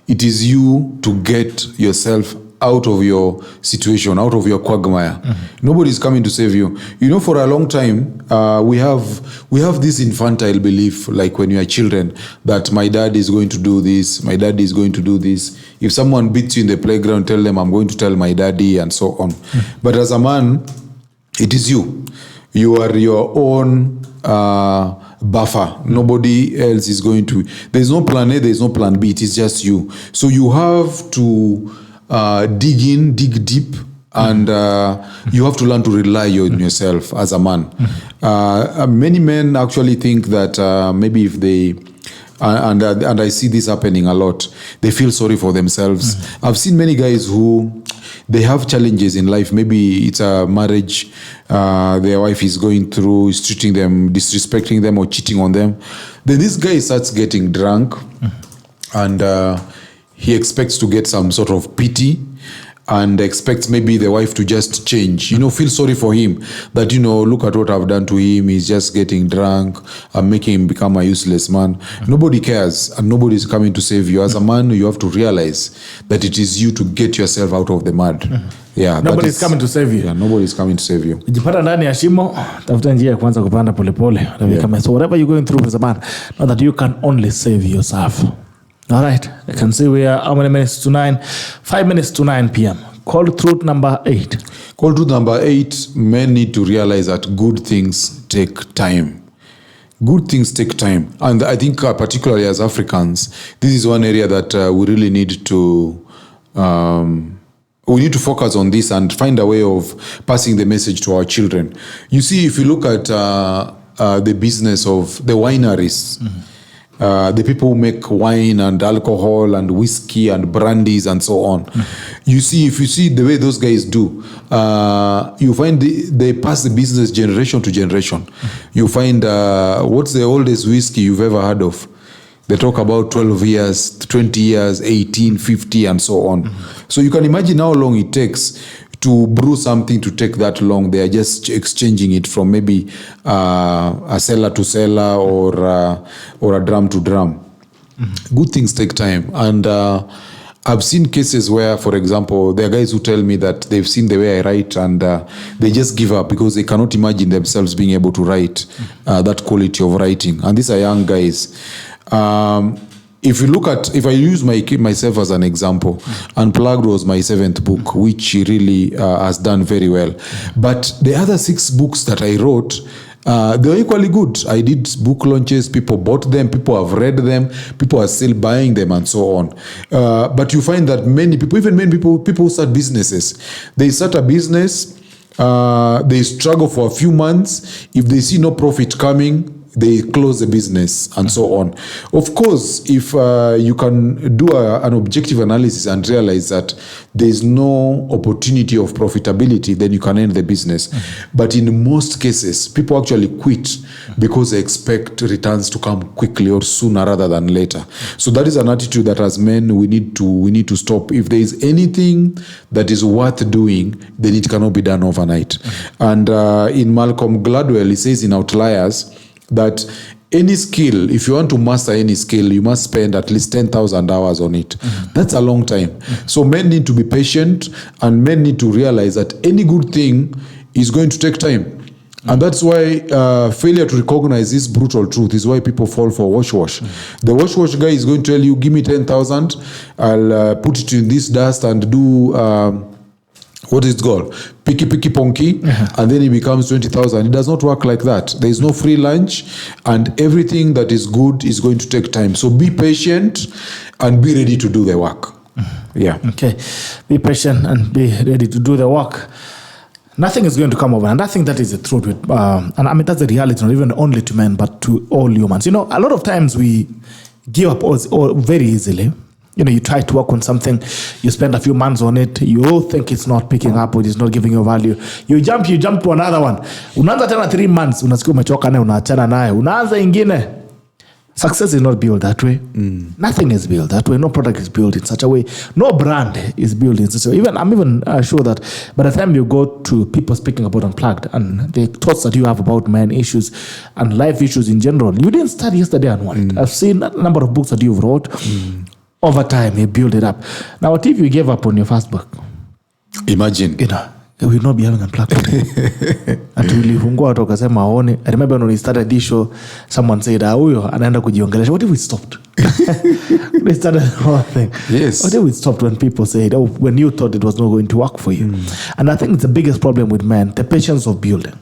it is you to get yourself out of your situation, out of your quagmire. Nobody is coming to save you. You know, for a long time, we have this infantile belief, like when you are children, that my dad is going to do this, my daddy is going to do this. If someone beats you in the playground, tell them, I'm going to tell my daddy, and so on. But as a man, it is you. You are your own buffer. Nobody else is going to. There's no plan A, there's no plan B. It is just you. So you have to dig deep, and you have to learn to rely on yourself as a man. Many men actually think that maybe if they, and I see this happening a lot, they feel sorry for themselves. I've seen many guys who, they have challenges in life. Maybe it's a marriage their wife is going through, is treating them, disrespecting them, or cheating on them. Then this guy starts getting drunk, and he expects to get some sort of pity, and expects maybe the wife to just change. Feel sorry for him that, look at what I've done to him. He's just getting drunk. I'm making him become a useless man. Nobody cares, and nobody is coming to save you. As a man, you have to realize that it is you to get yourself out of the mud. Yeah, nobody is coming to save you. Yeah, nobody is coming to save you. Jipata ndani ya shimo, tafuta njia ya kwanza kupanda polepole. So whatever you're going through as a man, know that you can only save yourself. All right, I can see we are how many minutes to 9? 5 minutes to 9 p.m. Cold truth number 8. Cold truth number 8, men need to realize that good things take time. Good things take time. And I think particularly as Africans, this is one area that we really need to focus on this and find a way of passing the message to our children. You see, if you look at the business of the wineries, the people who make wine and alcohol and whiskey and brandies and so on. If you see the way those guys do, you find they pass the business generation to generation. You find, what's the oldest whiskey you've ever heard of? They talk about 12 years, 20 years, 18, 50 and so on. So you can imagine how long it takes to brew something to take that long. They are just exchanging it from maybe a cellar to cellar or a drum to drum. Good things take time. And I've seen cases where, for example, there are guys who tell me that they've seen the way I write and they just give up because they cannot imagine themselves being able to write that quality of writing. And these are young guys. If I use myself as an example, Unplugged was my 7th book, which really has done very well. But the other 6 books that I wrote, they were equally good. I did book launches, people bought them, people have read them, people are still buying them and so on. But you find that many people who start businesses, they start a business, they struggle for a few months. If they see no profit coming, they close the business and so on. Of course, if you can do an objective analysis and realize that there is no opportunity of profitability, then you can end the business. But in most cases, people actually quit because they expect returns to come quickly or sooner rather than later. So that is an attitude that as men we need to stop. If there is anything that is worth doing, then it cannot be done overnight. And in Malcolm Gladwell, he says in Outliers that any skill, if you want to master any skill, you must spend at least 10,000 hours on it. That's a long time. So men need to be patient, and men need to realize that any good thing is going to take time. And that's why failure to recognize this brutal truth is why people fall for wash. The wash guy is going to tell you, give me 10,000, I'll put it in this dust and do what is it called? Picky ponky, and then it becomes 20,000. It does not work like that. There is no free lunch, and everything that is good is going to take time. So be patient and be ready to do the work. Yeah. Okay. Be patient and be ready to do the work. Nothing is going to come over, and I think that is the truth. And I mean, that's the reality, not even only to men, but to all humans. A lot of times we give up all very easily. You try to work on something, you spend a few months on it, you think it's not picking up or it's not giving you value. You jump to another one. Unaanza tena 3 months, unasikia umechoka naye, unaachana naye. Unaanza ingine. Success is not built that way. Nothing is built that way. No product is built in such a way. No brand is built in such a way. I'm even sure that by the time you go to people speaking about Unplugged and the thoughts that you have about men issues and life issues in general, you didn't start yesterday and one. I've seen a number of books that you've wrote. Over time, you build it up. Now, what if you gave up on your first book? Imagine. We'll not be having Unplugged. Atulifungua watu wakasema aone. I remember when we started this show, someone said, huyo anaenda kujiongelesha. What if we stopped? We started the whole thing. Yes. What if we stopped when people said, when you thought it was not going to work for you? And I think it's the biggest problem with men, the patience of building.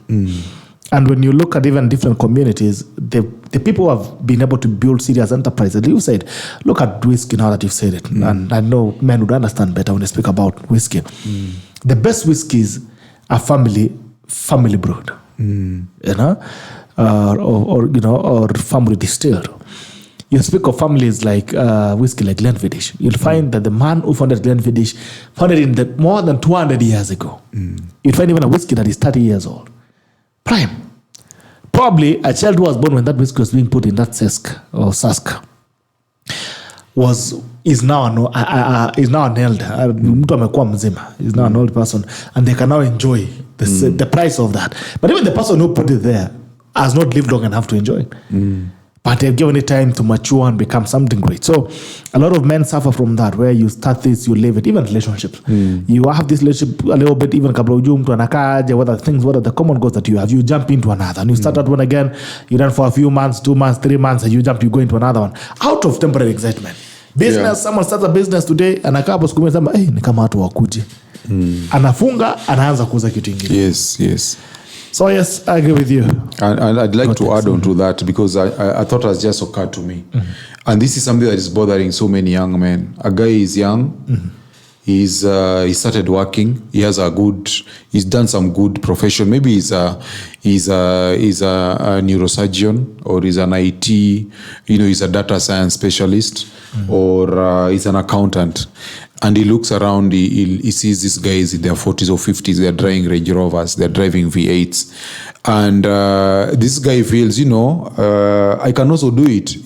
And when you look at even different communities, the people who have been able to build serious enterprises, you said, look at whiskey now that you've said it. And I know men would understand better when they speak about whiskey. The best whiskeys are family brewed, or family distilled. You speak of families like whiskey like Glenfiddich. You'll find that the man who founded Glenfiddich founded it more than 200 years ago. You'll find even a whiskey that is 30 years old. Prime. Probably a child who was born when that whiskey was being put in that cask was is now an elder. Mtu amekuwa mzima is now an old person, and they can now enjoy the price of that. But even the person who put it there has not lived long enough to enjoy it. But they've given it time to mature and become something great. So a lot of men suffer from that, where you start this, you leave it, even relationships. You have this relationship a little bit, even kabla ujue mtu anakaje, what are the common goals that you have. You jump into another, and you start that one again, you run for a few months, 2 months, 3 months, and you go into another one. Out of temporary excitement. Business, someone starts a business today, anakaa hapo siku moja sema, ni kama watu wakuje. Anafunga, anaanza kuuza kitu kingine. Yes. So yes, I agree with you. And I'd like to add on to that, because I thought it has just occurred to me. And this is something that is bothering so many young men. A guy is young, he started working, he's done some good profession. Maybe he's a neurosurgeon, or he's an IT, he's a data science specialist, or he's an accountant. And he looks around, he sees these guys in their 40s or 50s, they're driving Range Rovers, they're driving V8s. And this guy feels, I can also do it,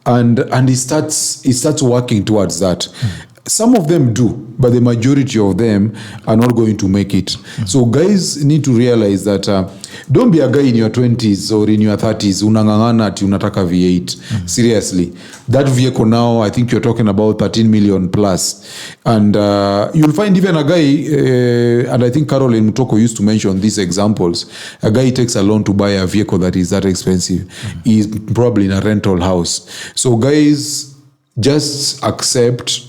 and he starts working towards that. Some of them do, but the majority of them are not going to make it. So guys need to realize that don't be a guy in your 20s or in your 30s unangangana ati unataka V8. Seriously, that vehicle now, I think you're talking about 13 million plus, and you'll find even a guy, and I think Caroline Mutoko used to mention these examples. A guy takes a loan to buy a vehicle that is that expensive. He's probably in a rental house. So guys, just accept.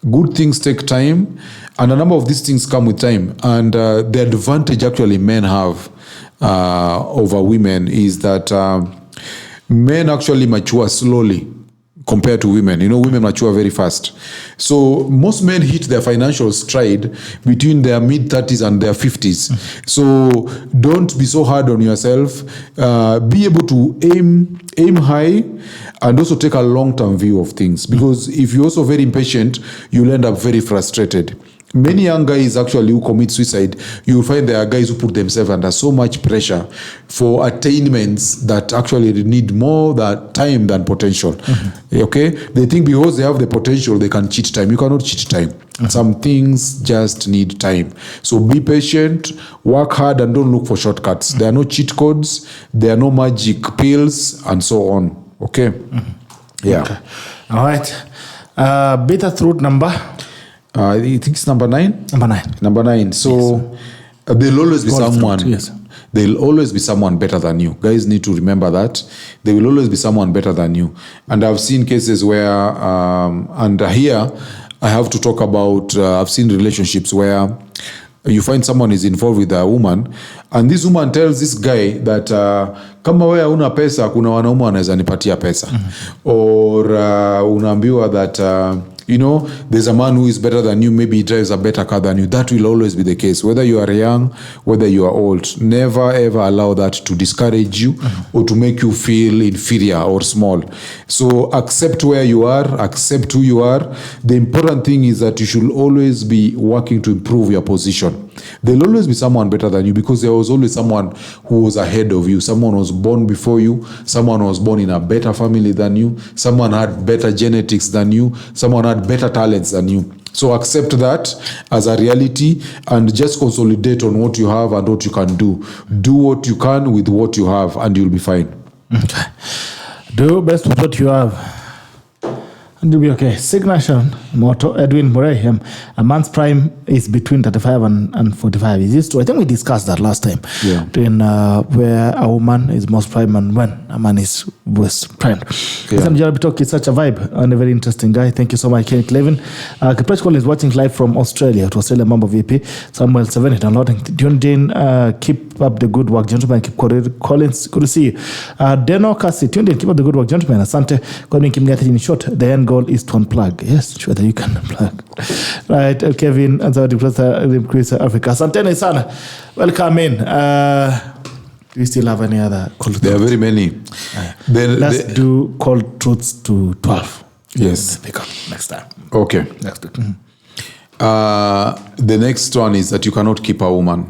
Good things take time, and a number of these things come with time. And the advantage actually men have over women is that men actually mature slowly compared to women. Women mature very fast. So most men hit their financial stride between their mid-30s and their 50s. So don't be so hard on yourself. Be able to aim high, and also take a long-term view of things. Because if you're also very impatient, you'll end up very frustrated. Many young guys actually who commit suicide, you'll find there are guys who put themselves under so much pressure for attainments that actually need more time than potential. Okay? They think because they have the potential, they can cheat time. You cannot cheat time. Some things just need time. So be patient, work hard, and don't look for shortcuts. There are no cheat codes, there are no magic pills, and so on. Okay? Yeah. Okay. All right. Beta throat number? I think it's number 9. Number 9. So there'll always be someone. Yes. There'll always be someone better than you. Guys need to remember that. There will always be someone better than you. And I've seen cases where, and here I have to talk about, I've seen relationships where you find someone is involved with a woman, and this woman tells this guy that kama wewe huna pesa, kuna wanaume wanaweza nipatia pesa. Or unaambiwa that there's a man who is better than you, maybe he drives a better car than you. That will always be the case. Whether you are young, whether you are old, never ever allow that to discourage you or to make you feel inferior or small. So accept where you are, accept who you are. The important thing is that you should always be working to improve your position. There'll always be someone better than you, because there was always someone who was ahead of you. Someone was born before you. Someone was born in a better family than you. Someone had better genetics than you. Someone had better talents than you. So accept that as a reality, and just consolidate on what you have and what you can do. Do what you can with what you have, and you'll be fine. Okay. Do best with what you have, and you'll be okay. Signature motto, Edwin Murray. A man's prime is between 35 and 45. Is this true? I think we discussed that last time. Yeah. Where a woman is most prime and when a man is most prime. Yeah. Gerald Bitok is such a vibe and a very interesting guy. Thank you so much, Ken Clevin. Kiprech Call is watching live from Australia. To Australia, Mambo VP. Samuel 7 downloading. Jane, keep up the good work, gentlemen. Keep Collins, good to see you. Deno Kasi, tuned in, keep up the good work, gentlemen. Asante, calling him in short. The end goal is to unplug. Yes, sure that you can unplug. Right, Kevin, and the Chris Africa. Asante sana. Welcome in. Do you still have any other cold truths? There are very many. Let's do cold truths to 12. Yes. Pick up next time. Okay. Next week. The next one is that you cannot keep a woman.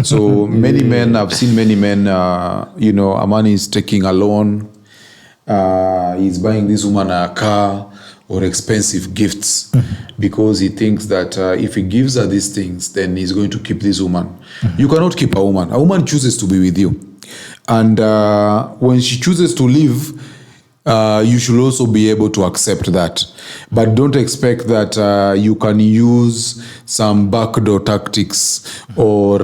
So many men, I've seen many men, a man is taking a loan, he's buying this woman a car, or expensive gifts because he thinks that if he gives her these things, then he's going to keep this woman. You cannot keep a woman. A woman chooses to be with you. And when she chooses to leave, you should also be able to accept that. But don't expect that you can use some backdoor tactics or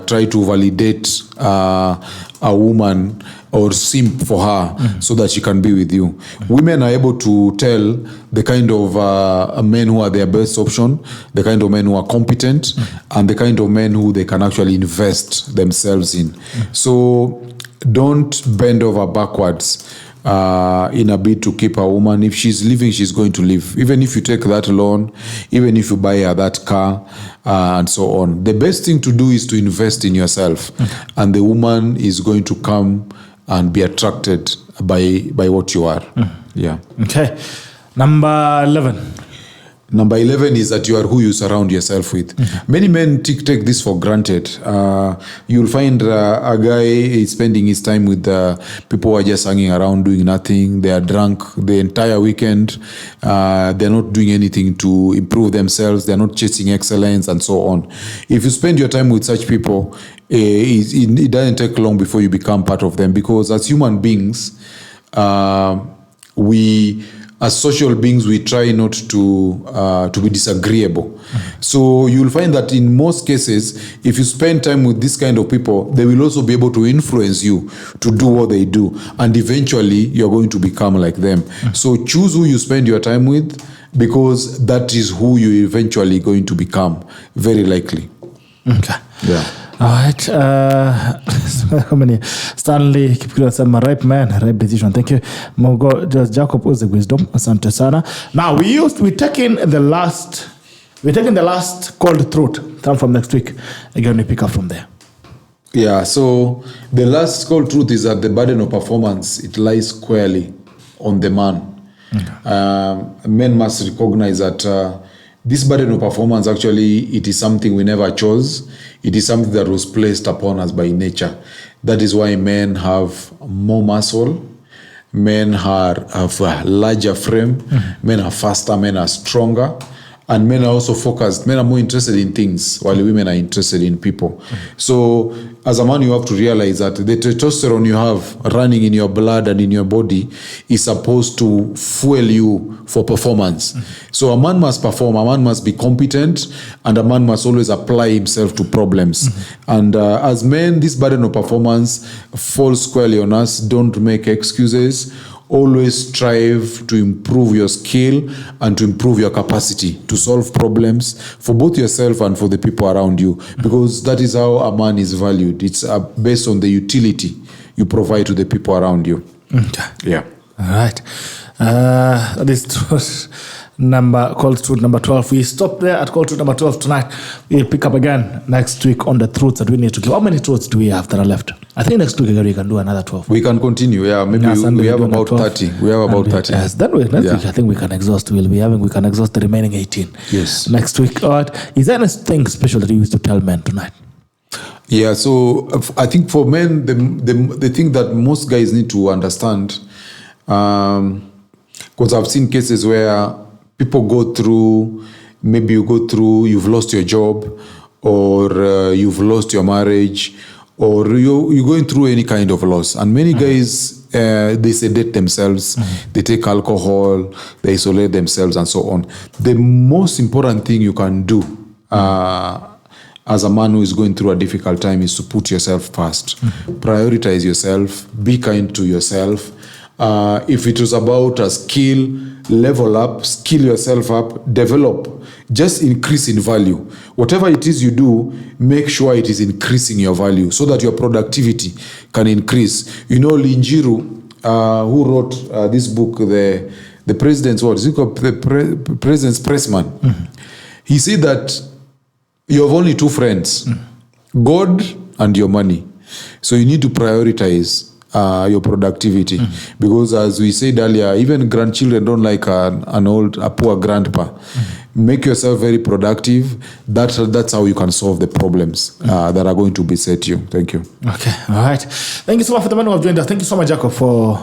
try to validate a woman or simp for her so that she can be with you. Women are able to tell the kind of men who are their best option, the kind of men who are competent, and the kind of men who they can actually invest themselves in. So don't bend over backwards in a bid to keep a woman. If she's leaving, she's going to leave. Even if you take that loan, even if you buy her that car, and so on. The best thing to do is to invest in yourself. And the woman is going to come and be attracted by what you are. Yeah. Okay. Number 11. Number 11 is that you are who you surround yourself with. Many men take this for granted. You'll find a guy is spending his time with people who are just hanging around doing nothing. They are drunk the entire weekend. They're not doing anything to improve themselves. They're not chasing excellence and so on. If you spend your time with such people, it doesn't take long before you become part of them, because as human beings, as social beings, we try not to be disagreeable. So you'll find that in most cases, if you spend time with this kind of people, they will also be able to influence you to do what they do. And eventually, you're going to become like them. So choose who you spend your time with, because that is who you're eventually going to become, very likely. Okay. Yeah. All right. How many? Stanley Kipkira, ripe man, ripe decision. Thank you. Mogo, just Jacob was the wisdom. Asante sana. Now we're taking the last cold truth. Time from next week. Again, we pick up from there. Yeah. So the last cold truth is that the burden of performance, it lies squarely on the man. Men must recognize that this burden of performance, actually, it is something we never chose. It is something that was placed upon us by nature. That is why men have more muscle, men have a larger frame, men are faster, men are stronger, and men are also focused. Men are more interested in things, while women are interested in people. So as a man, you have to realize that the testosterone you have running in your blood and in your body is supposed to fuel you for performance. So a man must perform, a man must be competent, and a man must always apply himself to problems. And as men, this burden of performance falls squarely on us. Don't make excuses. Always strive to improve your skill and to improve your capacity to solve problems for both yourself and for the people around you, because that is how a man is valued. It's based on the utility you provide to the people around you. Okay. Yeah. All right. This truth cold truth number 12. We stop there at cold truth number 12 tonight. We'll pick up again next week on the truths that we need to give. How many truths do we have that are left? I think next week again we can do another 12. We can continue. Yeah, maybe we have about 30. We have about 30. Yes, then next week I think we can exhaust. We can exhaust the remaining 18. Yes. Next week. All right. Is there anything special that you used to tell men tonight? Yeah. So I think for men, the thing that most guys need to understand, because I've seen cases where people go through, maybe you've lost your job, or you've lost your marriage, or you're going through any kind of loss. And many guys, they sedate themselves, they take alcohol, they isolate themselves, and so on. The most important thing you can do as a man who is going through a difficult time is to put yourself first. Prioritize yourself, be kind to yourself. If it was about a skill, level up, skill yourself up, develop, just increase in value. Whatever it is you do, make sure it is increasing your value so that your productivity can increase. You know, Linjiru, who wrote this book, the President's what? Is it called the President's Pressman? He said that you have only two friends, God and your money. So you need to prioritize your productivity, because as we said earlier, even grandchildren don't like a poor grandpa. make yourself very productive. That's how you can solve the problems that are going to beset you. Thank you. Okay, all right. Thank you so much for the man who have joined us. Thank you so much, Jacob, for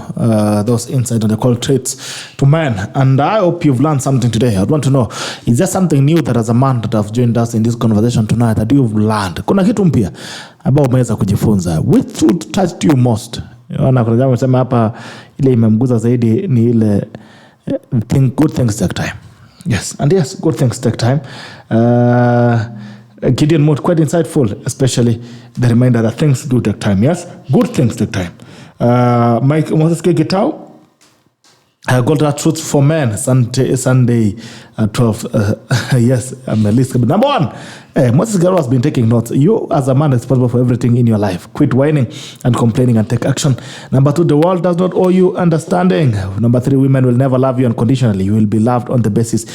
those insights on the call traits to men. And I hope you've learned something today. I'd want to know, is there something new that as a man that have joined us in this conversation tonight that you've learned? Kuna kitu mpya ambao umeweza kujifunza? Which would touch you most? Kuna jambo nimesema hapa ile imemguza zaidi ni ile good things take time. Yes, and yes, good things take time. Gideon Mood, quite insightful, especially the reminder that things do take time. Yes, good things take time. Mike Moses Gitao, Golden Truths for Men, Sunday 12. Yes, I'm a list. Number one, Moses Garo has been taking notes. You, as a man, responsible for everything in your life. Quit whining and complaining and take action. Number two, the world does not owe you understanding. Number three, women will never love you unconditionally. You will be loved on the basis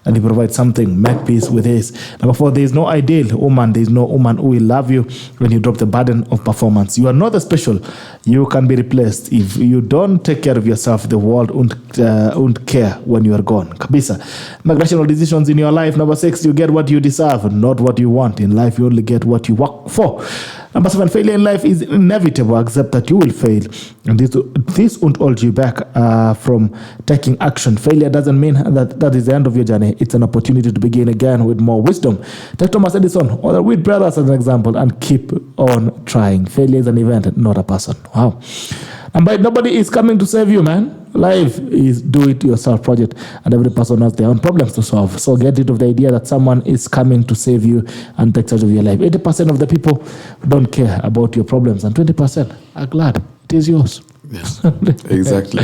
and you provide something. Make peace with this. Number four, there is no ideal woman. There is no woman who will love you when you drop the burden of performance. You are not the special. You can be replaced. If you don't take care of yourself, the world won't care when you are gone. Kabisa. Make rational decisions in your life. Number six, you get what you deserve, not what you want. In life, you only get what you work for. Number seven, failure in life is inevitable. Accept that you will fail. And this won't hold you back from taking action. Failure doesn't mean that is the end of your journey. It's an opportunity to begin again with more wisdom. Take Thomas Edison or the Wheat Brothers as an example and keep on trying. Failure is an event, not a person. Wow. And by nobody is coming to save you, man. Life is do-it-yourself project, and every person has their own problems to solve. So get rid of the idea that someone is coming to save you and take charge of your life. 80% of the people don't care about your problems, and 20% are glad it is yours. Yes, exactly.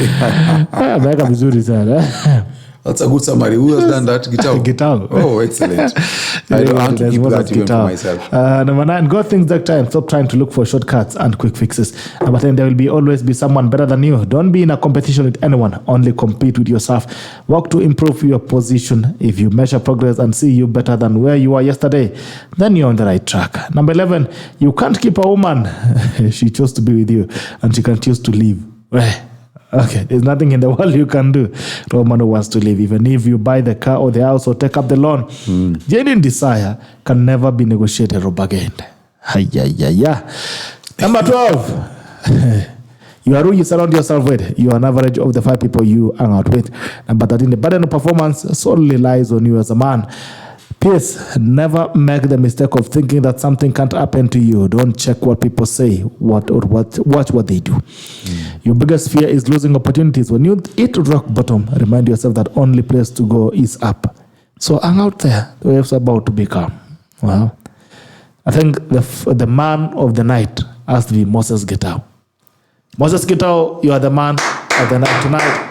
Ameweka vizuri sana. That's a good summary. Who has done that? Gitao. Oh, excellent. I don't want to keep that even for myself. Number 9, God things take time. Stop trying to look for shortcuts and quick fixes. Number 10, there will always be someone better than you. Don't be in a competition with anyone. Only compete with yourself. Work to improve your position. If you measure progress and see you better than where you were yesterday, then you're on the right track. Number 11, you can't keep a woman. She chose to be with you, and she can choose to leave. Okay, there's nothing in the world you can do to a woman who wants to live. Even if you buy the car or the house or take up the loan, genuine desire can never be negotiated or bargained. Number 12, you are who you surround yourself with. You are an average of the 5 people you hang out with. Number 13, the burden of performance solely lies on you as a man. Please never make the mistake of thinking that something can't happen to you. Don't check what people say, watch what they do. Your biggest fear is losing opportunities. When you hit rock bottom, remind yourself that only place to go is up. So hang out there. The wave's about to become. Well, I think the man of the night has to be Moses Gitao. Moses Gitao, you are the man of the night tonight.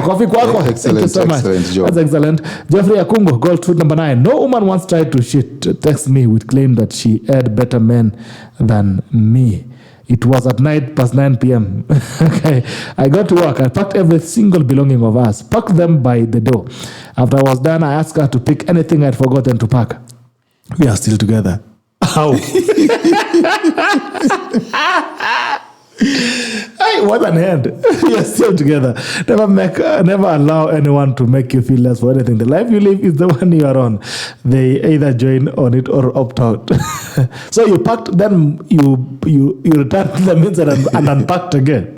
Coffee kwako. Thank you so much. That's excellent. Jeffrey Akungo, goal truth number 9. No woman once tried to text me with claim that she had better men than me. It was at night past 9 p.m. Okay. I got to work. I packed every single belonging of us. Packed them by the door. After I was done, I asked her to pick anything I'd forgotten to pack. We are still together. How? Hey, what an end. We are still together. Never allow anyone to make you feel less for anything. The life you live is the one you are on. They either join on it or opt out. So you packed, then you returned the means and unpacked again.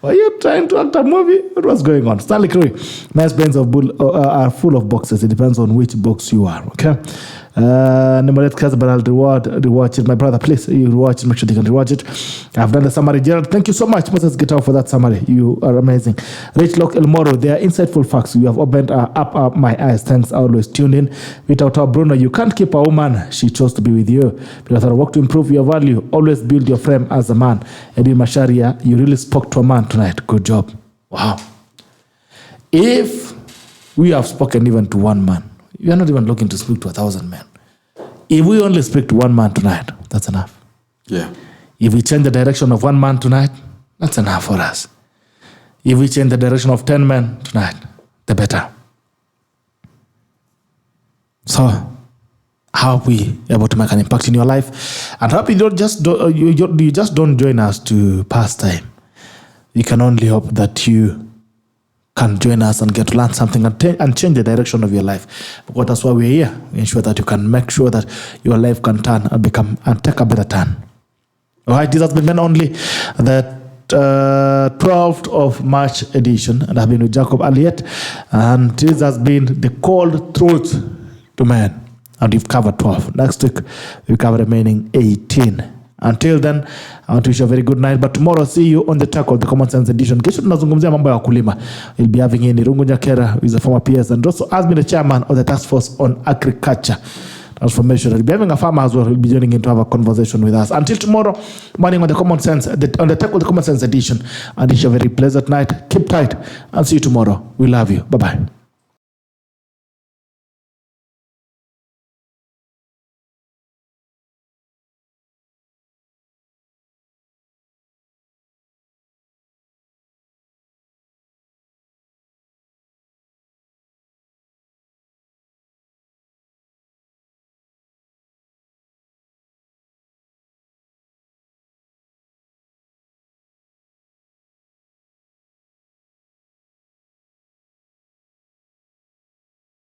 Were you trying to act a movie? What was going on? Stanley Curry. Men's brains are full of boxes. It depends on which box you are. Okay. Number 8, but I'll rewatch it. My brother, please, you rewatch it. Make sure you can rewatch it. I've done the summary. Gerald, thank you so much. Moses Gitao for that summary. You are amazing. Rich Lock Elmoro, they are insightful facts. You have opened up my eyes. Thanks. I always tuned in. Without our Bruno, you can't keep a woman. She chose to be with you. Because I work to improve your value. Always build your frame as a man. Eddie Masharia, you really spoke to a man tonight. Good job. Wow. If we have spoken even to one man, you are not even looking to speak to 1,000 men. If we only speak to one man tonight, that's enough. Yeah. If we change the direction of one man tonight, that's enough for us. If we change the direction of 10 men tonight, the better. So, how are we able to make an impact in your life? And hope you just don't join us to pass time. You can only hope that you can join us and get to learn something and change the direction of your life. Because that's why we're here. We ensure that you can make sure that your life can turn and take a better turn. All right, this has been Men Only, the 12th of March edition, and I've been with Jacob Aliet, and this has been the cold truth to men, and we've covered 12. Next week, we cover remaining 18. Until then, I want to wish you a very good night. But tomorrow, see you on the Tackle, the Common Sense edition. Kesho tunazungumzia mambo ya wakulima. We'll be having in Irungu Nyakera, who is a former PS and also has been the chairman of the Task Force on Agriculture Transformation. We'll be having a farmer as well who will be joining in to have a conversation with us. Until tomorrow morning on the Common Sense, on the Tackle, the Common Sense edition. And wish you a very pleasant night. Keep tight and see you tomorrow. We love you. Bye-bye.